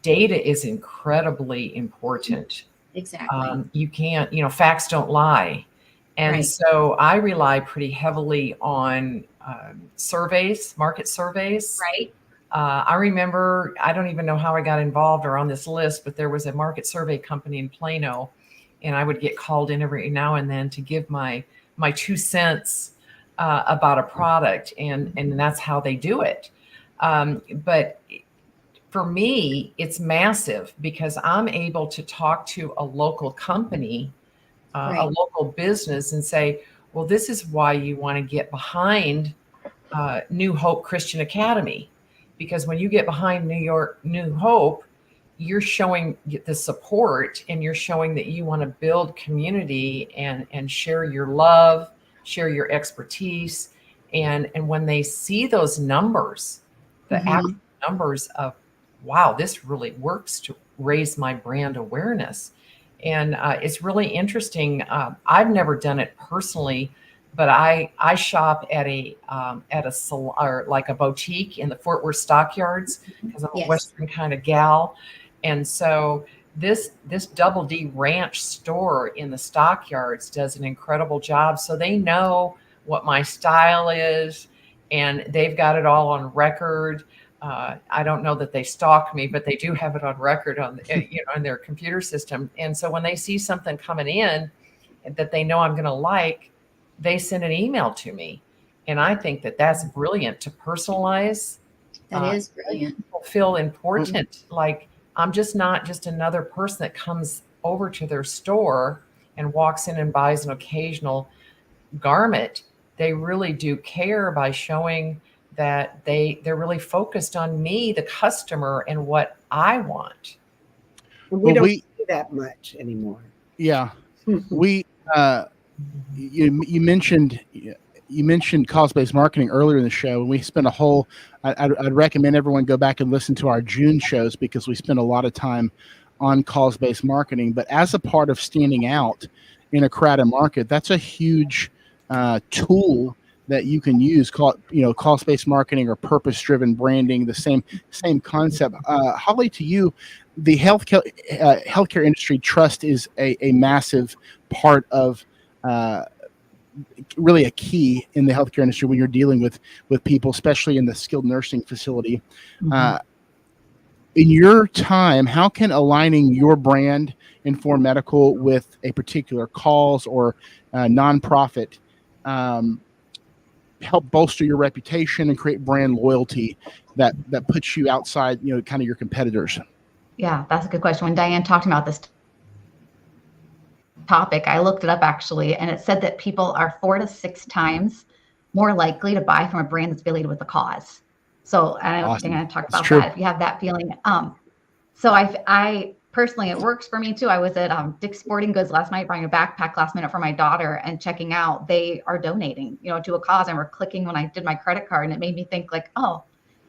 data is incredibly important. Exactly. You can't, facts don't lie. And Right. so I rely pretty heavily on surveys, market surveys. Right. I remember, I don't even know how I got involved or on this list, but there was a market survey company in Plano, and I would get called in every now and then to give my 2 cents about a product, and that's how they do it. But for me, it's massive, because I'm able to talk to a local company, Right. a local business, and say, well, this is why you want to get behind New Hope Christian Academy. Because when you get behind New Hope, you're showing the support, and you're showing that you want to build community and share your love, share your expertise. And when they see those numbers, the actual numbers of, wow, this really works to raise my brand awareness. And it's really interesting. I've never done it personally, but I shop at a or like a boutique in the Fort Worth Stockyards, because I'm a Yes. Western kind of gal. And so this Double D Ranch store in the Stockyards does an incredible job. So they know what my style is, and they've got it all on record. I don't know that they stalk me, but they do have it on record on on their computer system. And so when they see something coming in that they know I'm going to like, they send an email to me. And I think that that's brilliant to personalize. That is brilliant. People feel important. Like, I'm just not just another person that comes over to their store and walks in and buys an occasional garment. They really do care by showing that they're really focused on me, the customer, and what I want. We don't see that much anymore. Yeah. We you mentioned cause-based marketing earlier in the show, and we spent a whole I'd recommend everyone go back and listen to our June shows, because we spent a lot of time on cause-based marketing. But as a part of standing out in a crowded market, that's a huge tool that you can use, cost-based marketing or purpose-driven branding, the same concept. Holly, to you, the healthcare industry, trust is a massive part of really a key in the healthcare industry when you're dealing with people, especially in the skilled nursing facility. In your time, how can aligning your brand, Inform Medical, with a particular cause or nonprofit help bolster your reputation and create brand loyalty that puts you outside, kind of your competitors? Yeah, that's a good question. When Diane talked about this topic, I looked it up actually, and it said that people are 4 to 6 times more likely to buy from a brand that's affiliated with the cause. So I don't think I talked about that if you have that feeling. So I personally, it works for me too. I was at Dick's Sporting Goods last night buying a backpack last minute for my daughter, and checking out, they are donating, to a cause, and we're clicking when I did my credit card, and it made me think like, oh,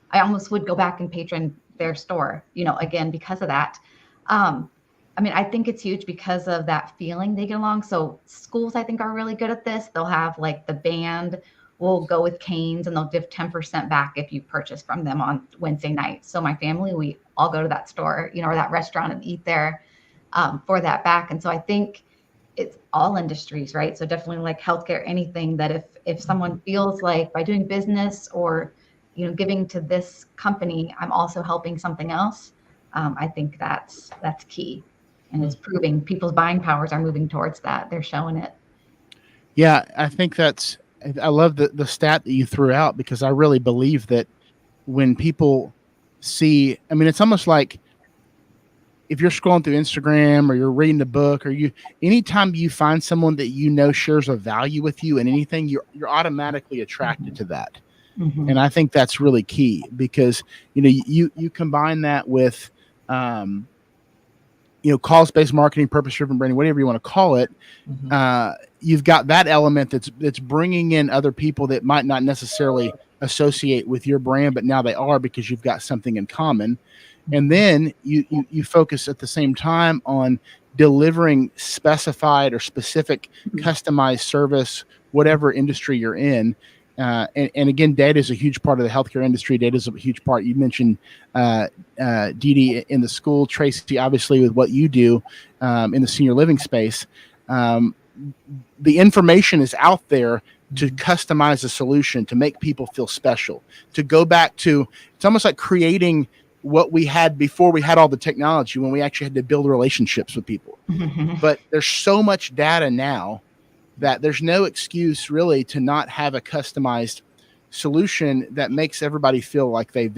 I almost would go back and patron their store, again, because of that. I think it's huge because of that feeling they get along. So schools, I think, are really good at this. They'll have like the band will go with Canes, and they'll give 10% back if you purchase from them on Wednesday night. So my family, we all go to that store, or that restaurant and eat there for that back. And so I think it's all industries, right? So definitely like healthcare, anything that if someone feels like by doing business or, giving to this company, I'm also helping something else. I think that's key. And it's proving people's buying powers are moving towards that. They're showing it. Yeah, I think I love the stat that you threw out, because I really believe that when people see, it's almost like if you're scrolling through Instagram or you're reading a book, or anytime you find someone that shares a value with you in anything, you're automatically attracted to that. And I think that's really key, because you combine that with cause-based marketing, purpose-driven branding, whatever you want to call it. You've got that element that's bringing in other people that might not necessarily associate with your brand, but now they are, because you've got something in common. And then you focus at the same time on delivering specified or specific customized service, whatever industry you're in. And again, data is a huge part of the healthcare industry. Data is a huge part. You mentioned DeeDee in the school, Tracy, obviously, with what you do in the senior living space. The information is out there to customize a solution, to make people feel special, to go back to, it's almost like creating what we had before we had all the technology, when we actually had to build relationships with people. But there's so much data now that there's no excuse really to not have a customized solution that makes everybody feel like they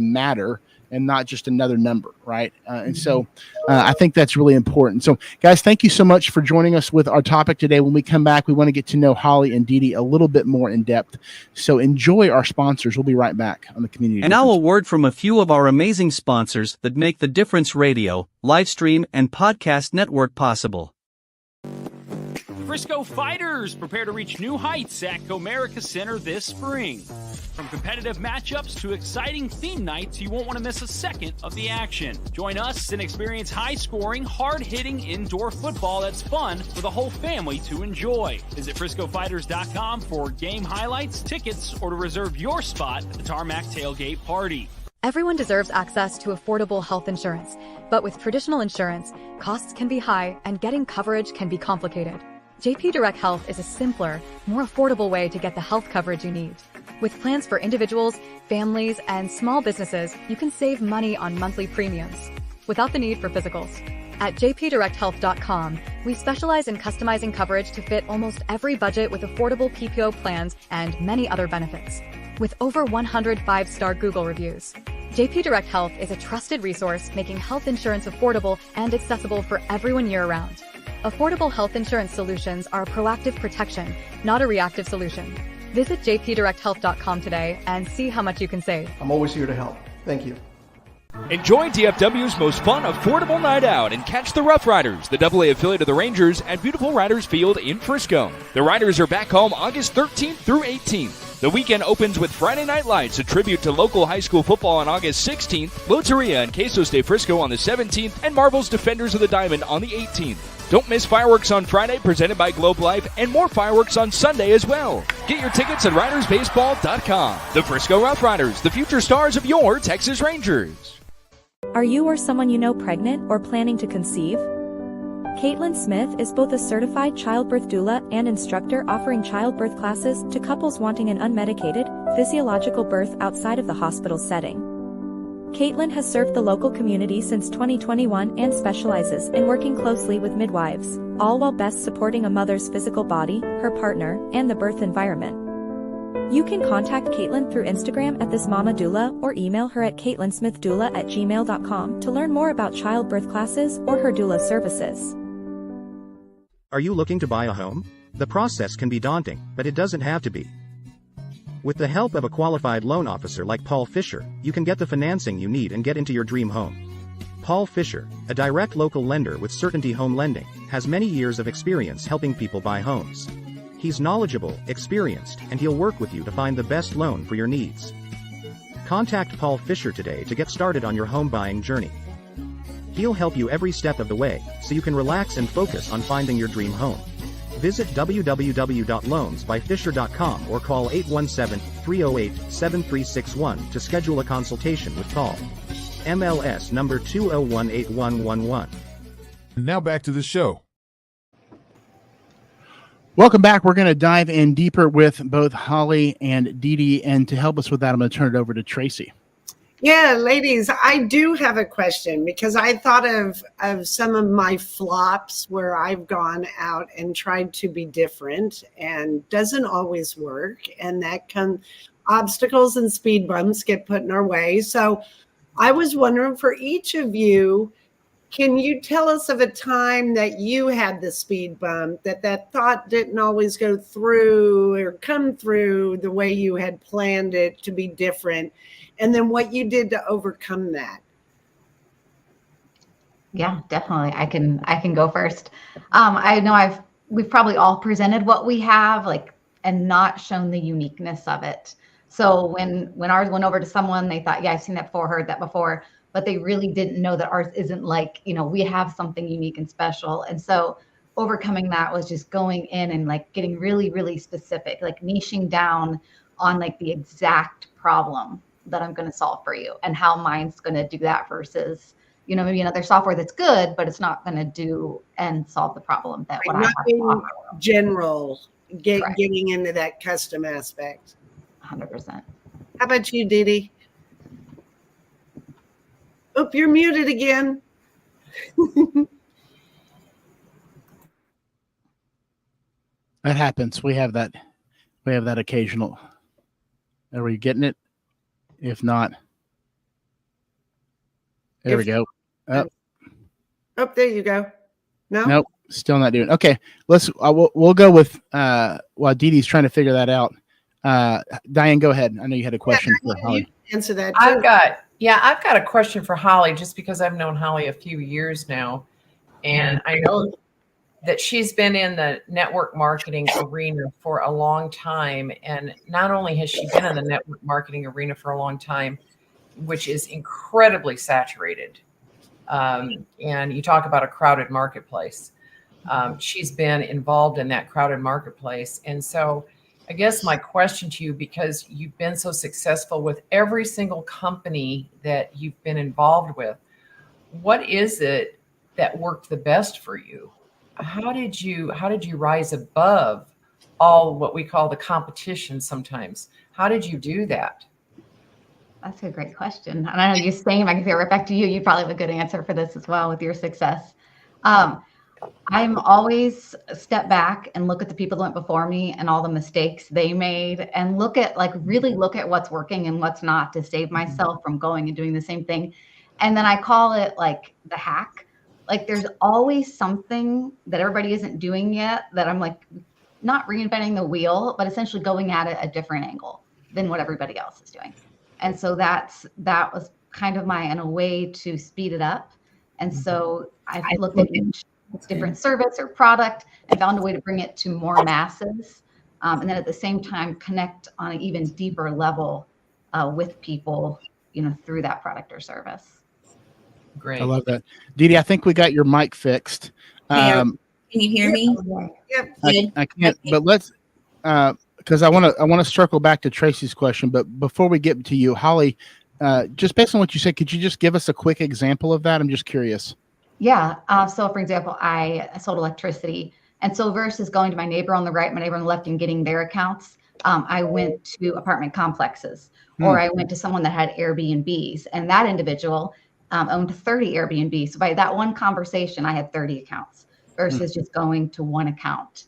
matter, and not just another number, right? And so I think that's really important. So guys, thank you so much for joining us with our topic today. When we come back, we want to get to know Holly and DeeDee a little bit more in depth. So enjoy our sponsors. We'll be right back on the Community And now a word from a few of our amazing sponsors that make the Difference Radio, live stream, and podcast network possible. Frisco Fighters prepare to reach new heights at Comerica Center this spring. From competitive matchups to exciting theme nights, you won't want to miss a second of the action. Join us and experience high-scoring, hard-hitting indoor football that's fun for the whole family to enjoy. Visit FriscoFighters.com for game highlights, tickets, or to reserve your spot at the Tarmac Tailgate Party. Everyone deserves access to affordable health insurance, but with traditional insurance, costs can be high and getting coverage can be complicated. JP Direct Health is a simpler, more affordable way to get the health coverage you need. With plans for individuals, families, and small businesses, you can save money on monthly premiums without the need for physicals. At jpdirecthealth.com, we specialize in customizing coverage to fit almost every budget with affordable PPO plans and many other benefits. With over 100 5-star Google reviews, JP Direct Health is a trusted resource making health insurance affordable and accessible for everyone year-round. Affordable health insurance solutions are a proactive protection, not a reactive solution. Visit jpdirecthealth.com today and see how much you can save. I'm always here to help. Thank you. Enjoy DFW's most fun, affordable night out and catch the Rough Riders, the AA affiliate of the Rangers, at Beautiful Riders Field in Frisco. The Riders are back home August 13th through 18th. The weekend opens with Friday Night Lights, a tribute to local high school football on August 16th, Loteria and Quesos de Frisco on the 17th, and Marvel's Defenders of the Diamond on the 18th. Don't miss fireworks on Friday, presented by Globe Life, and more fireworks on Sunday as well. Get your tickets at ridersbaseball.com. The Frisco Rough Riders, the future stars of your Texas Rangers. Are you or someone you know pregnant or planning to conceive? Caitlin Smith is both a certified childbirth doula and instructor offering childbirth classes to couples wanting an unmedicated, physiological birth outside of the hospital setting. Caitlin has served the local community since 2021 and specializes in working closely with midwives, all while best supporting a mother's physical body, her partner, and the birth environment. You can contact Caitlin through Instagram at This Mama Doula or email her at caitlinsmithdoula@gmail.com to learn more about childbirth classes or her doula services. Are you looking to buy a home? The process can be daunting, but it doesn't have to be. With the help of a qualified loan officer like Paul Fisher, you can get the financing you need and get into your dream home. Paul Fisher, a direct local lender with Certainty Home Lending, has many years of experience helping people buy homes. He's knowledgeable, experienced, and he'll work with you to find the best loan for your needs. Contact Paul Fisher today to get started on your home buying journey. He'll help you every step of the way, so you can relax and focus on finding your dream home. Visit www.loansbyfisher.com or call 817-308-7361 to schedule a consultation with Paul. MLS number 2018111. Now back to the show. Welcome back. We're going to dive in deeper with both Holly and DeeDee, and to help us with that, I'm going to turn it over to Traci. Yeah, ladies, I do have a question because I thought of some of my flops where I've gone out and tried to be different and doesn't always work. And that obstacles and speed bumps get put in our way. So I was wondering, for each of you, can you tell us of a time that you had the speed bump, that thought didn't always go through or come through the way you had planned it to be different? And then what you did to overcome that? Yeah, definitely. I can go first. I know we've probably all presented what we have, and not shown the uniqueness of it. So when ours went over to someone, they thought, yeah, I've seen that before, heard that before, but they really didn't know that ours isn't we have something unique and special. And so overcoming that was just going in and getting really, really specific, niching down on the exact problem that I'm going to solve for you and how mine's going to do that versus, maybe another software that's good, but it's not going to do and solve the problem that what I have to offer. General, getting into that custom aspect. 100%. How about you, DeeDee? Oh, you're muted again. That happens. We have that occasional. Are we getting it? If not, there we go. Oh, there you go. No, nope, still not doing. Okay, we'll go with while DeeDee's trying to figure that out. Diane, go ahead. I know you had a question for Holly. Answer that too. I've got a question for Holly, just because I've known Holly a few years now, and I know that she's been in the network marketing arena for a long time. And not only has she been in the network marketing arena for a long time, which is incredibly saturated. And you talk about a crowded marketplace. She's been involved in that crowded marketplace. And so I guess my question to you, because you've been so successful with every single company that you've been involved with, what is it that worked the best for you? How did you rise above all what we call the competition sometimes? How did you do that? That's a great question. And I know you same, I can say right back to you. You probably have a good answer for this as well with your success. I'm always step back and look at the people that went before me and all the mistakes they made and really look at what's working and what's not to save myself from going and doing the same thing. And then I call it the hack. There's always something that everybody isn't doing yet that I'm not reinventing the wheel, but essentially going at it a different angle than what everybody else is doing. And so that was kind of in a way to speed it up. And so I looked at each different service or product and found a way to bring it to more masses. And then at the same time, connect on an even deeper level with people, through that product or service. Great. I love that. DeeDee, I think we got your mic fixed. Can you hear me? Yep. I can't, but let's, because I want to circle back to Traci's question. But before we get to you, Holly, just based on what you said, could you just give us a quick example of that? I'm just curious. Yeah. So for example, I sold electricity. And so versus going to my neighbor on the right, my neighbor on the left and getting their accounts, I went to apartment complexes, or I went to someone that had Airbnbs, and that individual owned 30 Airbnbs. So by that one conversation, I had 30 accounts versus just going to one account,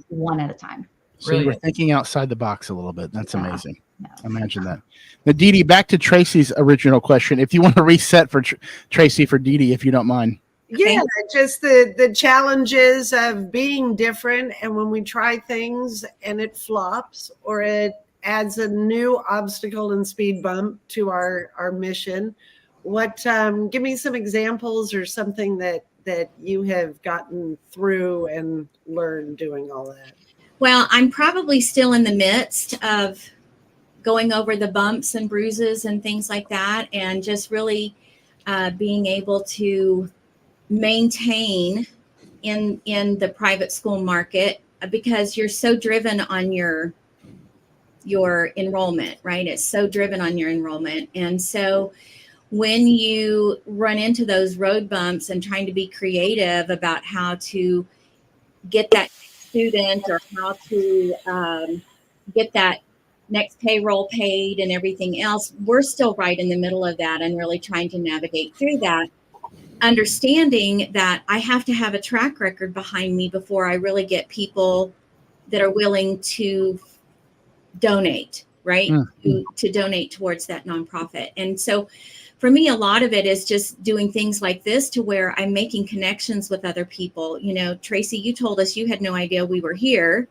one at a time. So you were thinking outside the box a little bit. That's amazing. Imagine that. Now, DeeDee, back to Tracy's original question. If you want to reset for Tracy for DeeDee, if you don't mind. Yeah, just the challenges of being different, and when we try things and it flops or it adds a new obstacle and speed bump to our mission. What give me some examples or something that you have gotten through and learned doing all that. Well, I'm probably still in the midst of going over the bumps and bruises and things like that, and just really being able to maintain in the private school market, because you're so driven on your enrollment, right? It's so driven on your enrollment. And so when you run into those road bumps and trying to be creative about how to get that student or how to get that next payroll paid and everything else, we're still right in the middle of that and really trying to navigate through that, understanding that I have to have a track record behind me before I really get people that are willing to donate, right? To donate towards that nonprofit. And so for me, a lot of it is just doing things like this to where I'm making connections with other people. You know, Tracy, you told us you had no idea we were here,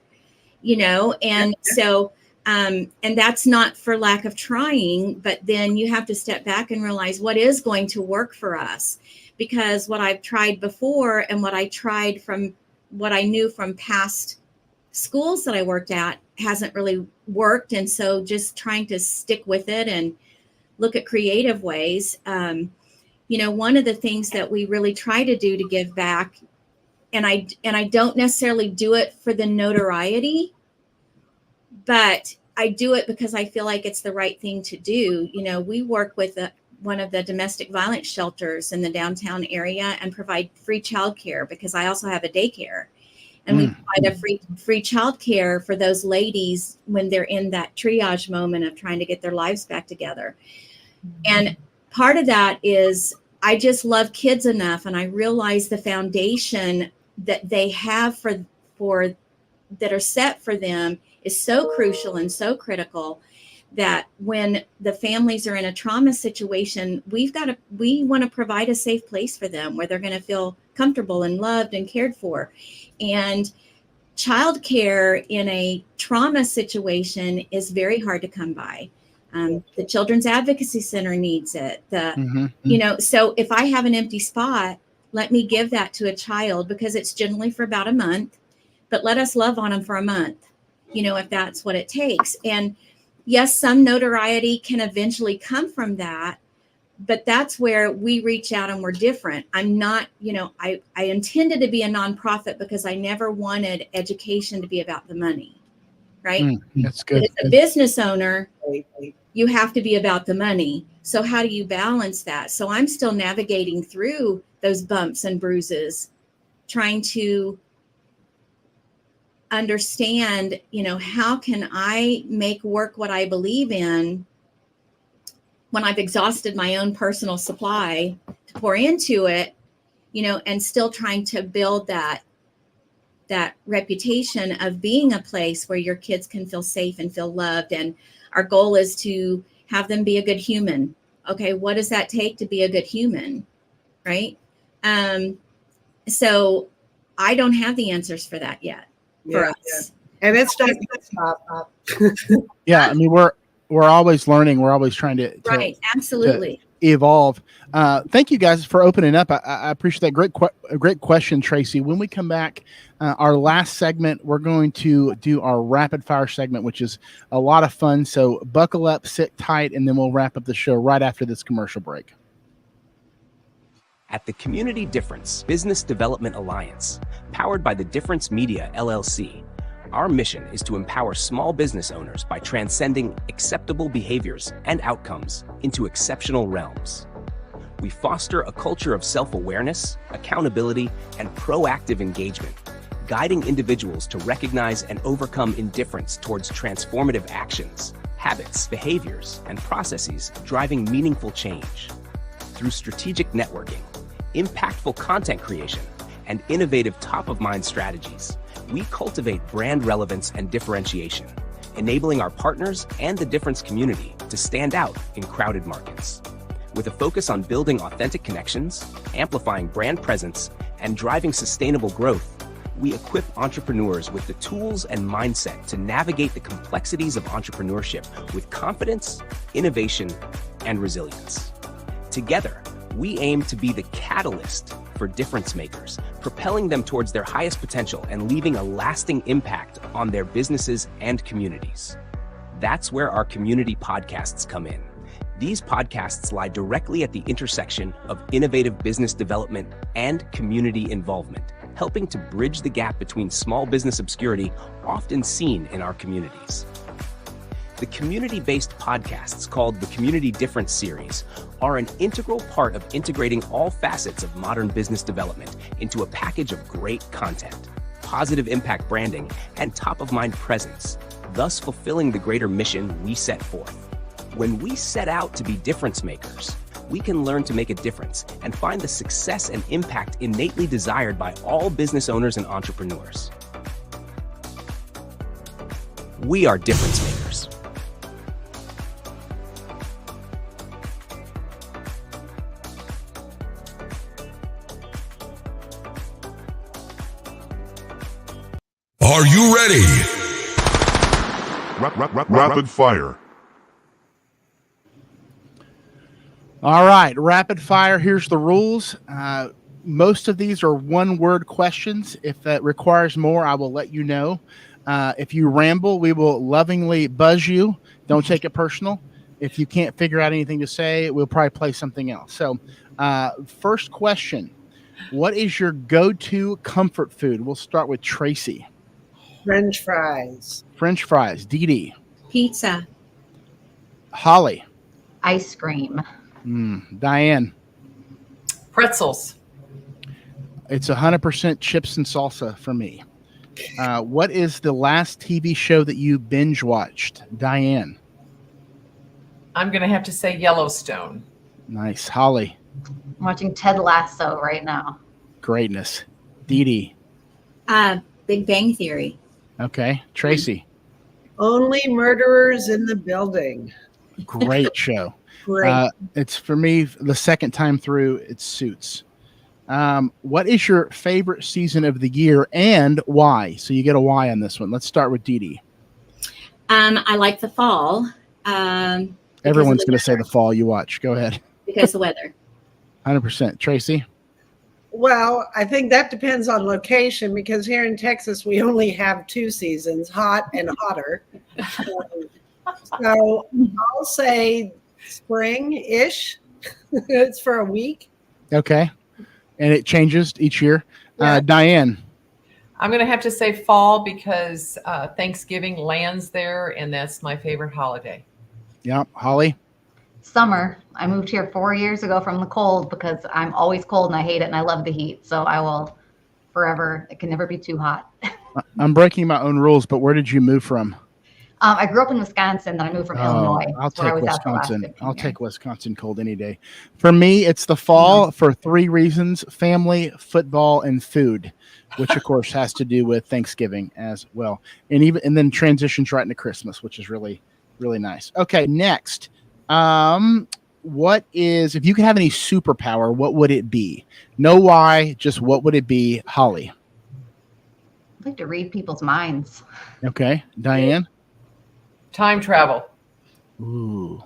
you know, and so, and that's not for lack of trying, but then you have to step back and realize what is going to work for us. Because what I've tried before and what I tried from what I knew from past schools that I worked at hasn't really worked. And so just trying to stick with it and look at creative ways. You know, one of the things that we really try to do to give back, and I don't necessarily do it for the notoriety, but I do it because I feel like it's the right thing to do. You know, we work with one of the domestic violence shelters in the downtown area and provide free childcare, because I also have a daycare. And we provide a free childcare for those ladies when they're in that triage moment of trying to get their lives back together. And part of that is I just love kids enough, and I realize the foundation that they have for that are set for them is so crucial and so critical, that when the families are in a trauma situation, we want to provide a safe place for them where they're going to feel comfortable and loved and cared for. And childcare in a trauma situation is very hard to come by. The Children's Advocacy Center needs it. You know, so if I have an empty spot, let me give that to a child, because it's generally for about a month, but let us love on them for a month, you know, if that's what it takes. And yes, some notoriety can eventually come from that, but that's where we reach out and we're different. I'm not, you know, I intended to be a nonprofit because I never wanted education to be about the money, right? That's good. But as a business owner, you have to be about the money. So how do you balance that? So I'm still navigating through those bumps and bruises, trying to understand, you know, how can I make work what I believe in when I've exhausted my own personal supply to pour into it, you know, and still trying to build that reputation of being a place where your kids can feel safe and feel loved. And our goal is to have them be a good human. Okay, what does that take to be a good human, right? So I don't have the answers for that yet. For us. And it's not going to stop. Yeah, I mean, we're always learning. We're always trying to right, absolutely to evolve. Thank you guys for opening up. I appreciate that. Great question, Tracy. When we come back, our last segment, we're going to do our rapid fire segment, which is a lot of fun. So buckle up, sit tight, and then we'll wrap up the show right after this commercial break. At the Community Difference Business Development Alliance, powered by the Difference Media, LLC, Our mission is to empower small business owners by transcending acceptable behaviors and outcomes into exceptional realms. We foster a culture of self-awareness, accountability, and proactive engagement, guiding individuals to recognize and overcome indifference towards transformative actions, habits, behaviors, and processes driving meaningful change. Through strategic networking, impactful content creation, and innovative top-of-mind strategies, we cultivate brand relevance and differentiation, enabling our partners and the difference community to stand out in crowded markets. With a focus on building authentic connections, amplifying brand presence, and driving sustainable growth, we equip entrepreneurs with the tools and mindset to navigate the complexities of entrepreneurship with confidence, innovation, and resilience. Together, we aim to be the catalyst for difference makers, propelling them towards their highest potential and leaving a lasting impact on their businesses and communities. That's where our community podcasts come in. These podcasts lie directly at the intersection of innovative business development and community involvement, helping to bridge the gap between small business obscurity often seen in our communities. The community-based podcasts called the Community Difference Series are an integral part of integrating all facets of modern business development into a package of great content, positive impact branding, and top-of-mind presence, thus fulfilling the greater mission we set forth. When we set out to be difference makers, we can learn to make a difference and find the success and impact innately desired by all business owners and entrepreneurs. We are difference makers. Are you ready? Rapid fire. All right, rapid fire. Here's the rules. Most of these are one-word questions. If that requires more, I will let you know. If you ramble, we will lovingly buzz you. Don't take it personal. If you can't figure out anything to say, we'll probably play something else. So, first question. What is your go-to comfort food? We'll start with Tracy. French fries. French fries. DeeDee. Pizza. Holly. Ice cream. Diane. Pretzels. It's 100% chips and salsa for me. What is the last TV show that you binge watched? Diane. I'm going to have to say Yellowstone. Nice. Holly. I'm watching Ted Lasso right now. Greatness. DeeDee. Big Bang Theory. Okay. Tracy. Only Murderers in the Building. Great show. Great. It's for me, the second time through, it Suits. What is your favorite season of the year and why? So you get a why on this one. Let's start with DeeDee. I like the fall. Everyone's going to say the fall you watch. Go ahead. Because the weather. 100%. Tracy? Well, I think that depends on location because here in Texas, we only have 2 seasons, hot and hotter. So I'll say spring-ish. It's for a week. Okay. And it changes each year. Yeah. Diane. I'm going to have to say fall because Thanksgiving lands there, and that's my favorite holiday. Yeah. Holly. Summer. I moved here 4 years ago from the cold because I'm always cold and I hate it and I love the heat. So I will forever. It can never be too hot. I'm breaking my own rules, but where did you move from? I grew up in Wisconsin, then I moved from Illinois. I'll That's where I take was at the last Wisconsin. 15 I'll years. take Wisconsin cold any day. For me, it's the fall for 3 reasons: family, football, and food, which of course has to do with Thanksgiving as well. And then transitions right into Christmas, which is really, really nice. Okay, next. What is, if you could have any superpower, what would it be? No why, just what would it be? Holly. I'd like to read people's minds. Okay. Diane. Time travel. Ooh.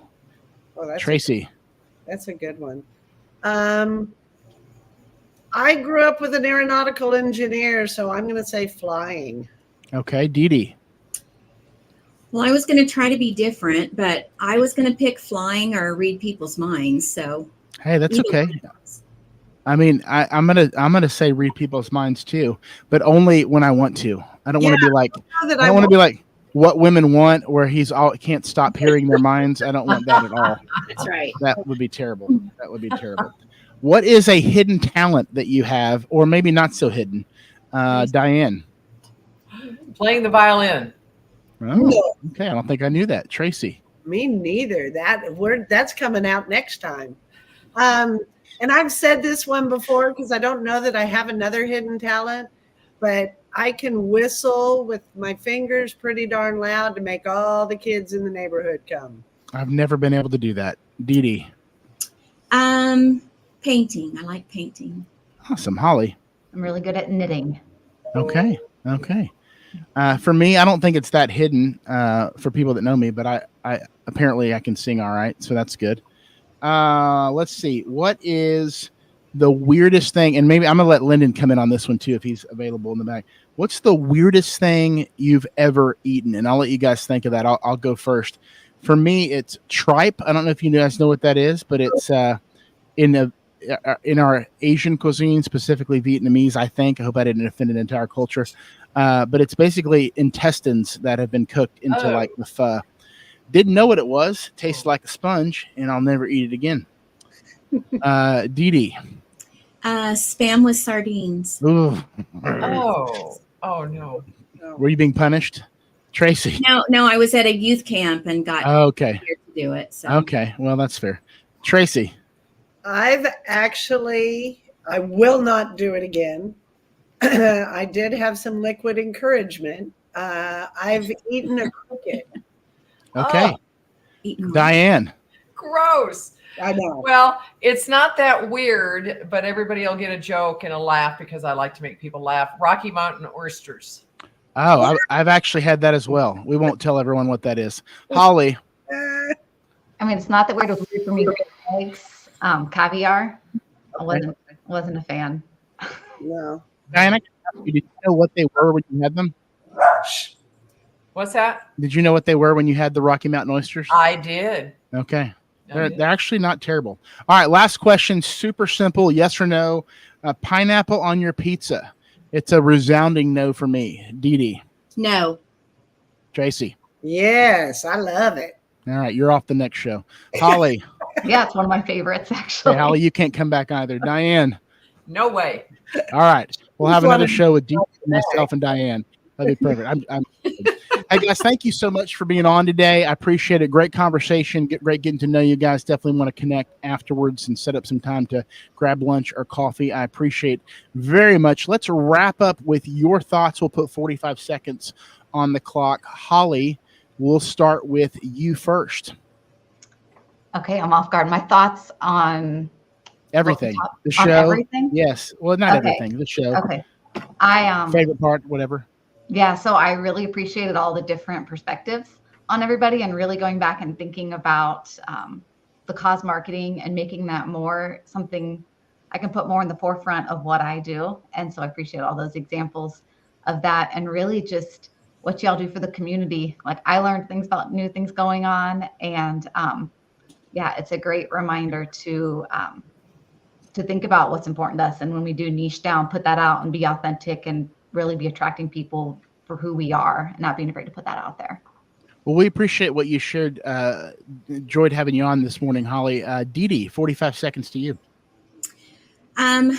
Oh, Tracy. That's a good one. I grew up with an aeronautical engineer, so I'm going to say flying. Okay. DeeDee. Well, I was going to try to be different, but I was going to pick flying or read people's minds. So Hey, that's okay. I mean, I'm gonna say read people's minds too, but only when I want to. I don't want to be like I don't want to be like what women want, where he's all can't stop hearing their minds. I don't want that at all. That's right. That would be terrible. That would be terrible. What is a hidden talent that you have, or maybe not so hidden, Diane? Playing the violin. Oh, okay. I don't think I knew that. Tracy. Me neither. That's coming out next time. And I've said this one before because I don't know that I have another hidden talent, but I can whistle with my fingers pretty darn loud to make all the kids in the neighborhood come. I've never been able to do that. DeeDee. Painting. I like painting. Awesome. Holly. I'm really good at knitting. Okay. For me, I don't think it's that hidden for people that know me, but I apparently I can sing all right, so that's good. Let's see. What is the weirdest thing? And maybe I'm gonna let Lyndon come in on this one too if he's available in the back. What's the weirdest thing you've ever eaten? And I'll let you guys think of that. I'll go first. For me, it's tripe. I don't know if you guys know what that is, but it's in our Asian cuisine, specifically Vietnamese. I hope I didn't offend an entire culture. But it's basically intestines that have been cooked into like the pho. Didn't know what it was. Tasted like a sponge, and I'll never eat it again. DeeDee. Spam with sardines. Ooh. Oh no. Were you being punished, Tracy? No, I was at a youth camp and got okay to do it. So. Okay, well that's fair. Tracy. I will not do it again. I did have some liquid encouragement. I've eaten a cricket. Okay. Diane. Gross. I know. Well, it's not that weird, but everybody will get a joke and a laugh because I like to make people laugh. Rocky Mountain oysters. Oh, I've actually had that as well. We won't tell everyone what that is. Holly. I mean, it's not that weird. It was weird for me. Eggs, caviar. I wasn't a fan. No. Diana, did you know what they were when you had them? What's that? Did you know what they were when you had the Rocky Mountain oysters? I did. Okay. They're actually not terrible. All right, last question. Super simple. Yes or no. Pineapple on your pizza. It's a resounding no for me. DeeDee. No. Tracy. Yes, I love it. All right, you're off the next show. Holly. Yeah, it's one of my favorites, actually. Hey, Holly, you can't come back either. Diane. No way. All right. We'll have another show with DeeDee, myself, and Diane. That'd be perfect. Hey, guys, thank you so much for being on today. I appreciate it. Great conversation. Great getting to know you guys. Definitely want to connect afterwards and set up some time to grab lunch or coffee. I appreciate very much. Let's wrap up with your thoughts. We'll put 45 seconds on the clock. Holly, we'll start with you first. Okay, I'm off guard. My thoughts on everything. The show. Everything? Yes. Well, not everything. The show. Okay. Favorite part, whatever. Yeah, so I really appreciated all the different perspectives on everybody and really going back and thinking about the cause marketing and making that more something I can put more in the forefront of what I do. And so I appreciate all those examples of that and really just what y'all do for the community. Like I learned things about new things going on. And yeah, it's a great reminder to think about what's important to us. And when we do niche down, put that out and be authentic and really be attracting people for who we are and not being afraid to put that out there. Well, we appreciate what you shared. Enjoyed having you on this morning, Holly. DeeDee, 45 seconds to you. I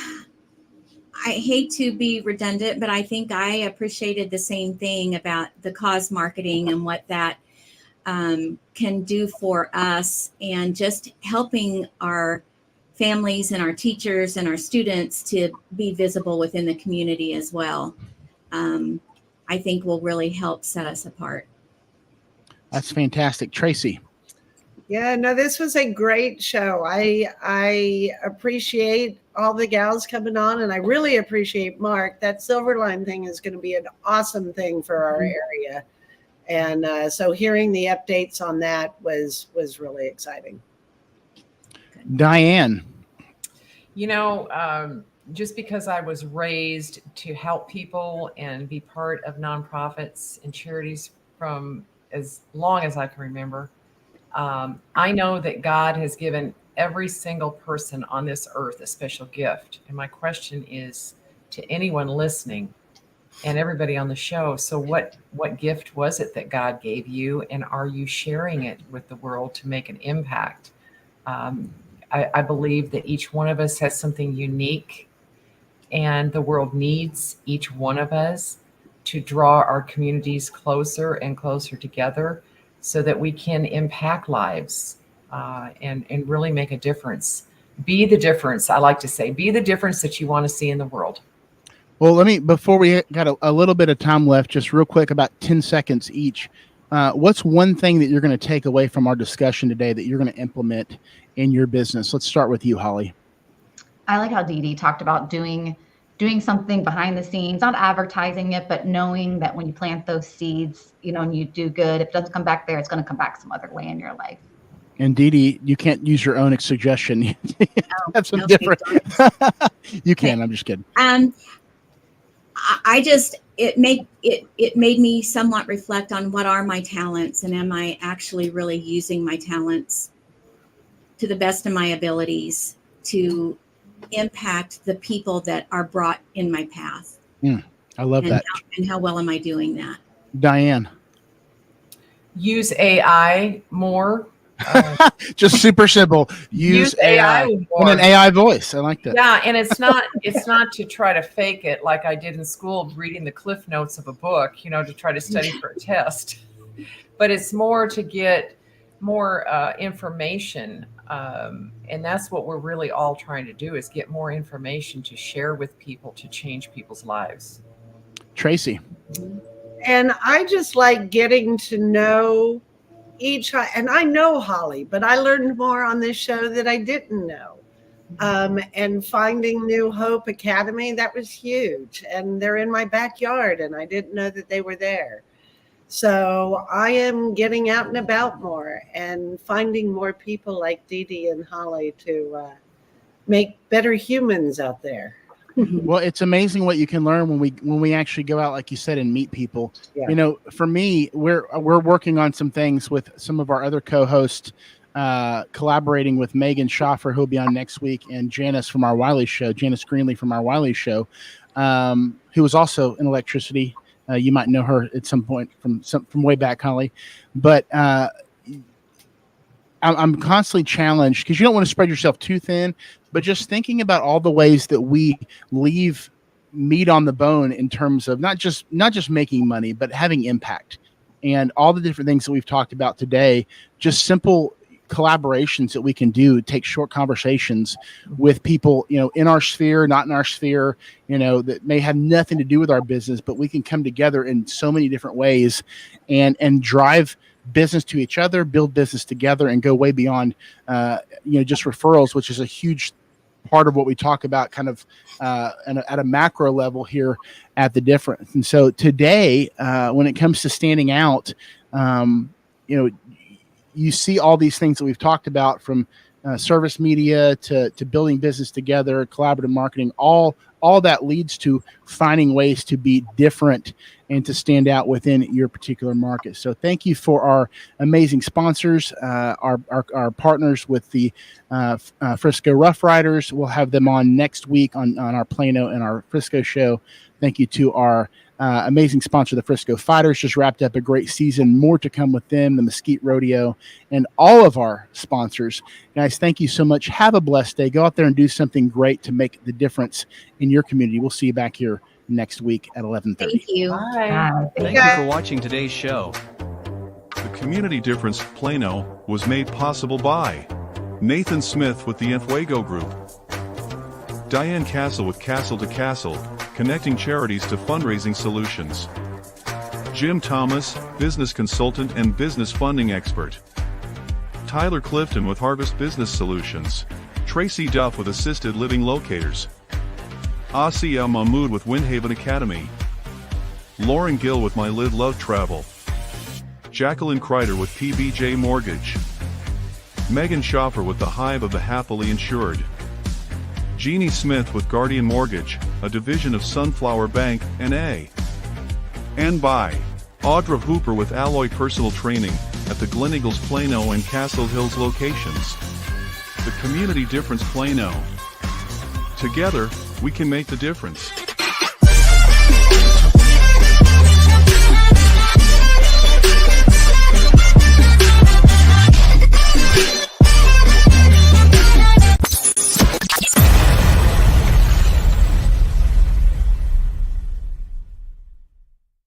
hate to be redundant, but I think I appreciated the same thing about the cause marketing and what that can do for us and just helping our families and our teachers and our students to be visible within the community as well. I think will really help set us apart. That's fantastic. Tracy. Yeah, no, this was a great show. I appreciate all the gals coming on, and I really appreciate Mark. That Silverline thing is going to be an awesome thing for our area. And so hearing the updates on that was really exciting. Diane. You know, just because I was raised to help people and be part of nonprofits and charities from as long as I can remember, I know that God has given every single person on this earth a special gift. And my question is to anyone listening and everybody on the show. So what gift was it that God gave you? And are you sharing it with the world to make an impact? I believe that each one of us has something unique, and the world needs each one of us to draw our communities closer and closer together so that we can impact lives and really make a difference. Be the difference. I like to say, be the difference that you want to see in the world. Well, before we got a little bit of time left, just real quick, about 10 seconds each. What's one thing that you're going to take away from our discussion today that you're going to implement in your business? Let's start with you, Holly. I like how DeeDee talked about doing something behind the scenes, not advertising it, but knowing that when you plant those seeds, and you do good, if it doesn't come back there, it's going to come back some other way in your life. And DeeDee, you can't use your own suggestion. Have some different. You can. I'm just kidding. It made me somewhat reflect on what are my talents, and am I actually really using my talents to the best of my abilities to impact the people that are brought in my path. I love that. And how well am I doing that? Diane. Use AI more. Just super simple. Use AI in an AI voice. I like that. Yeah, and it's not to try to fake it like I did in school, reading the cliff notes of a book, to try to study for a test. But it's more to get more information. And that's what we're really all trying to do, is get more information to share with people to change people's lives. Traci. And I just like getting to know and I know Holly, but I learned more on this show that I didn't know. And finding New Hope Academy, that was huge. And they're in my backyard, and I didn't know that they were there. So I am getting out and about more and finding more people like DeeDee and Holly to make better humans out there. Well, it's amazing what you can learn when we actually go out, like you said, and meet people. Yeah. For me, we're working on some things with some of our other co-hosts, collaborating with Megan Schaffer, who'll be on next week, and Janice from our Wiley show, Janice Greenlee from our Wiley show, who was also in electricity. You might know her at some point from way back, Holly. But I'm constantly challenged, because you don't want to spread yourself too thin, but just thinking about all the ways that we leave meat on the bone in terms of not just making money, but having impact, and all the different things that we've talked about today, just simple collaborations that we can do, take short conversations with people, in our sphere, not in our sphere, that may have nothing to do with our business, but we can come together in so many different ways and drive business to each other, build business together, and go way beyond, just referrals, which is a huge part of what we talk about kind of at a macro level here at the Difference. And so today, when it comes to standing out, you see all these things that we've talked about, from service media to building business together, collaborative marketing, all that leads to finding ways to be different and to stand out within your particular market. So thank you for our amazing sponsors, our partners with the Frisco Rough Riders. We'll have them on next week on our Plano and our Frisco show. Thank you to our amazing sponsor, the Frisco Fighters. Just wrapped up a great season. More to come with them, the Mesquite Rodeo, and all of our sponsors. Guys, thank you so much. Have a blessed day. Go out there and do something great to make the difference in your community. We'll see you back here next week at 11:30. Thank you. Bye. Thank you for watching today's show. The Community Difference Plano was made possible by Nathan Smith with the Enfuego Group, Diane Cassel with Castle to Castle, connecting charities to fundraising solutions, Jim Thomas, business consultant and business funding expert, Tyler Clifton with Harvest Business Solutions, Traci Duff with Assisted Living Locators, Asiya Mahmood with Windhaven Academy, Lauren Gill with My Live Love Travel, Jacqueline Kreider with PBJ Mortgage, Megan Schaffer with the Hive of the Happily Insured, Jeannie Smith with Guardian Mortgage, a division of Sunflower Bank, N.A. And by Audra Hooper with Alloy Personal Training at the Gleneagles Plano and Castle Hills locations. the Community Difference Plano. Together, we can make the difference.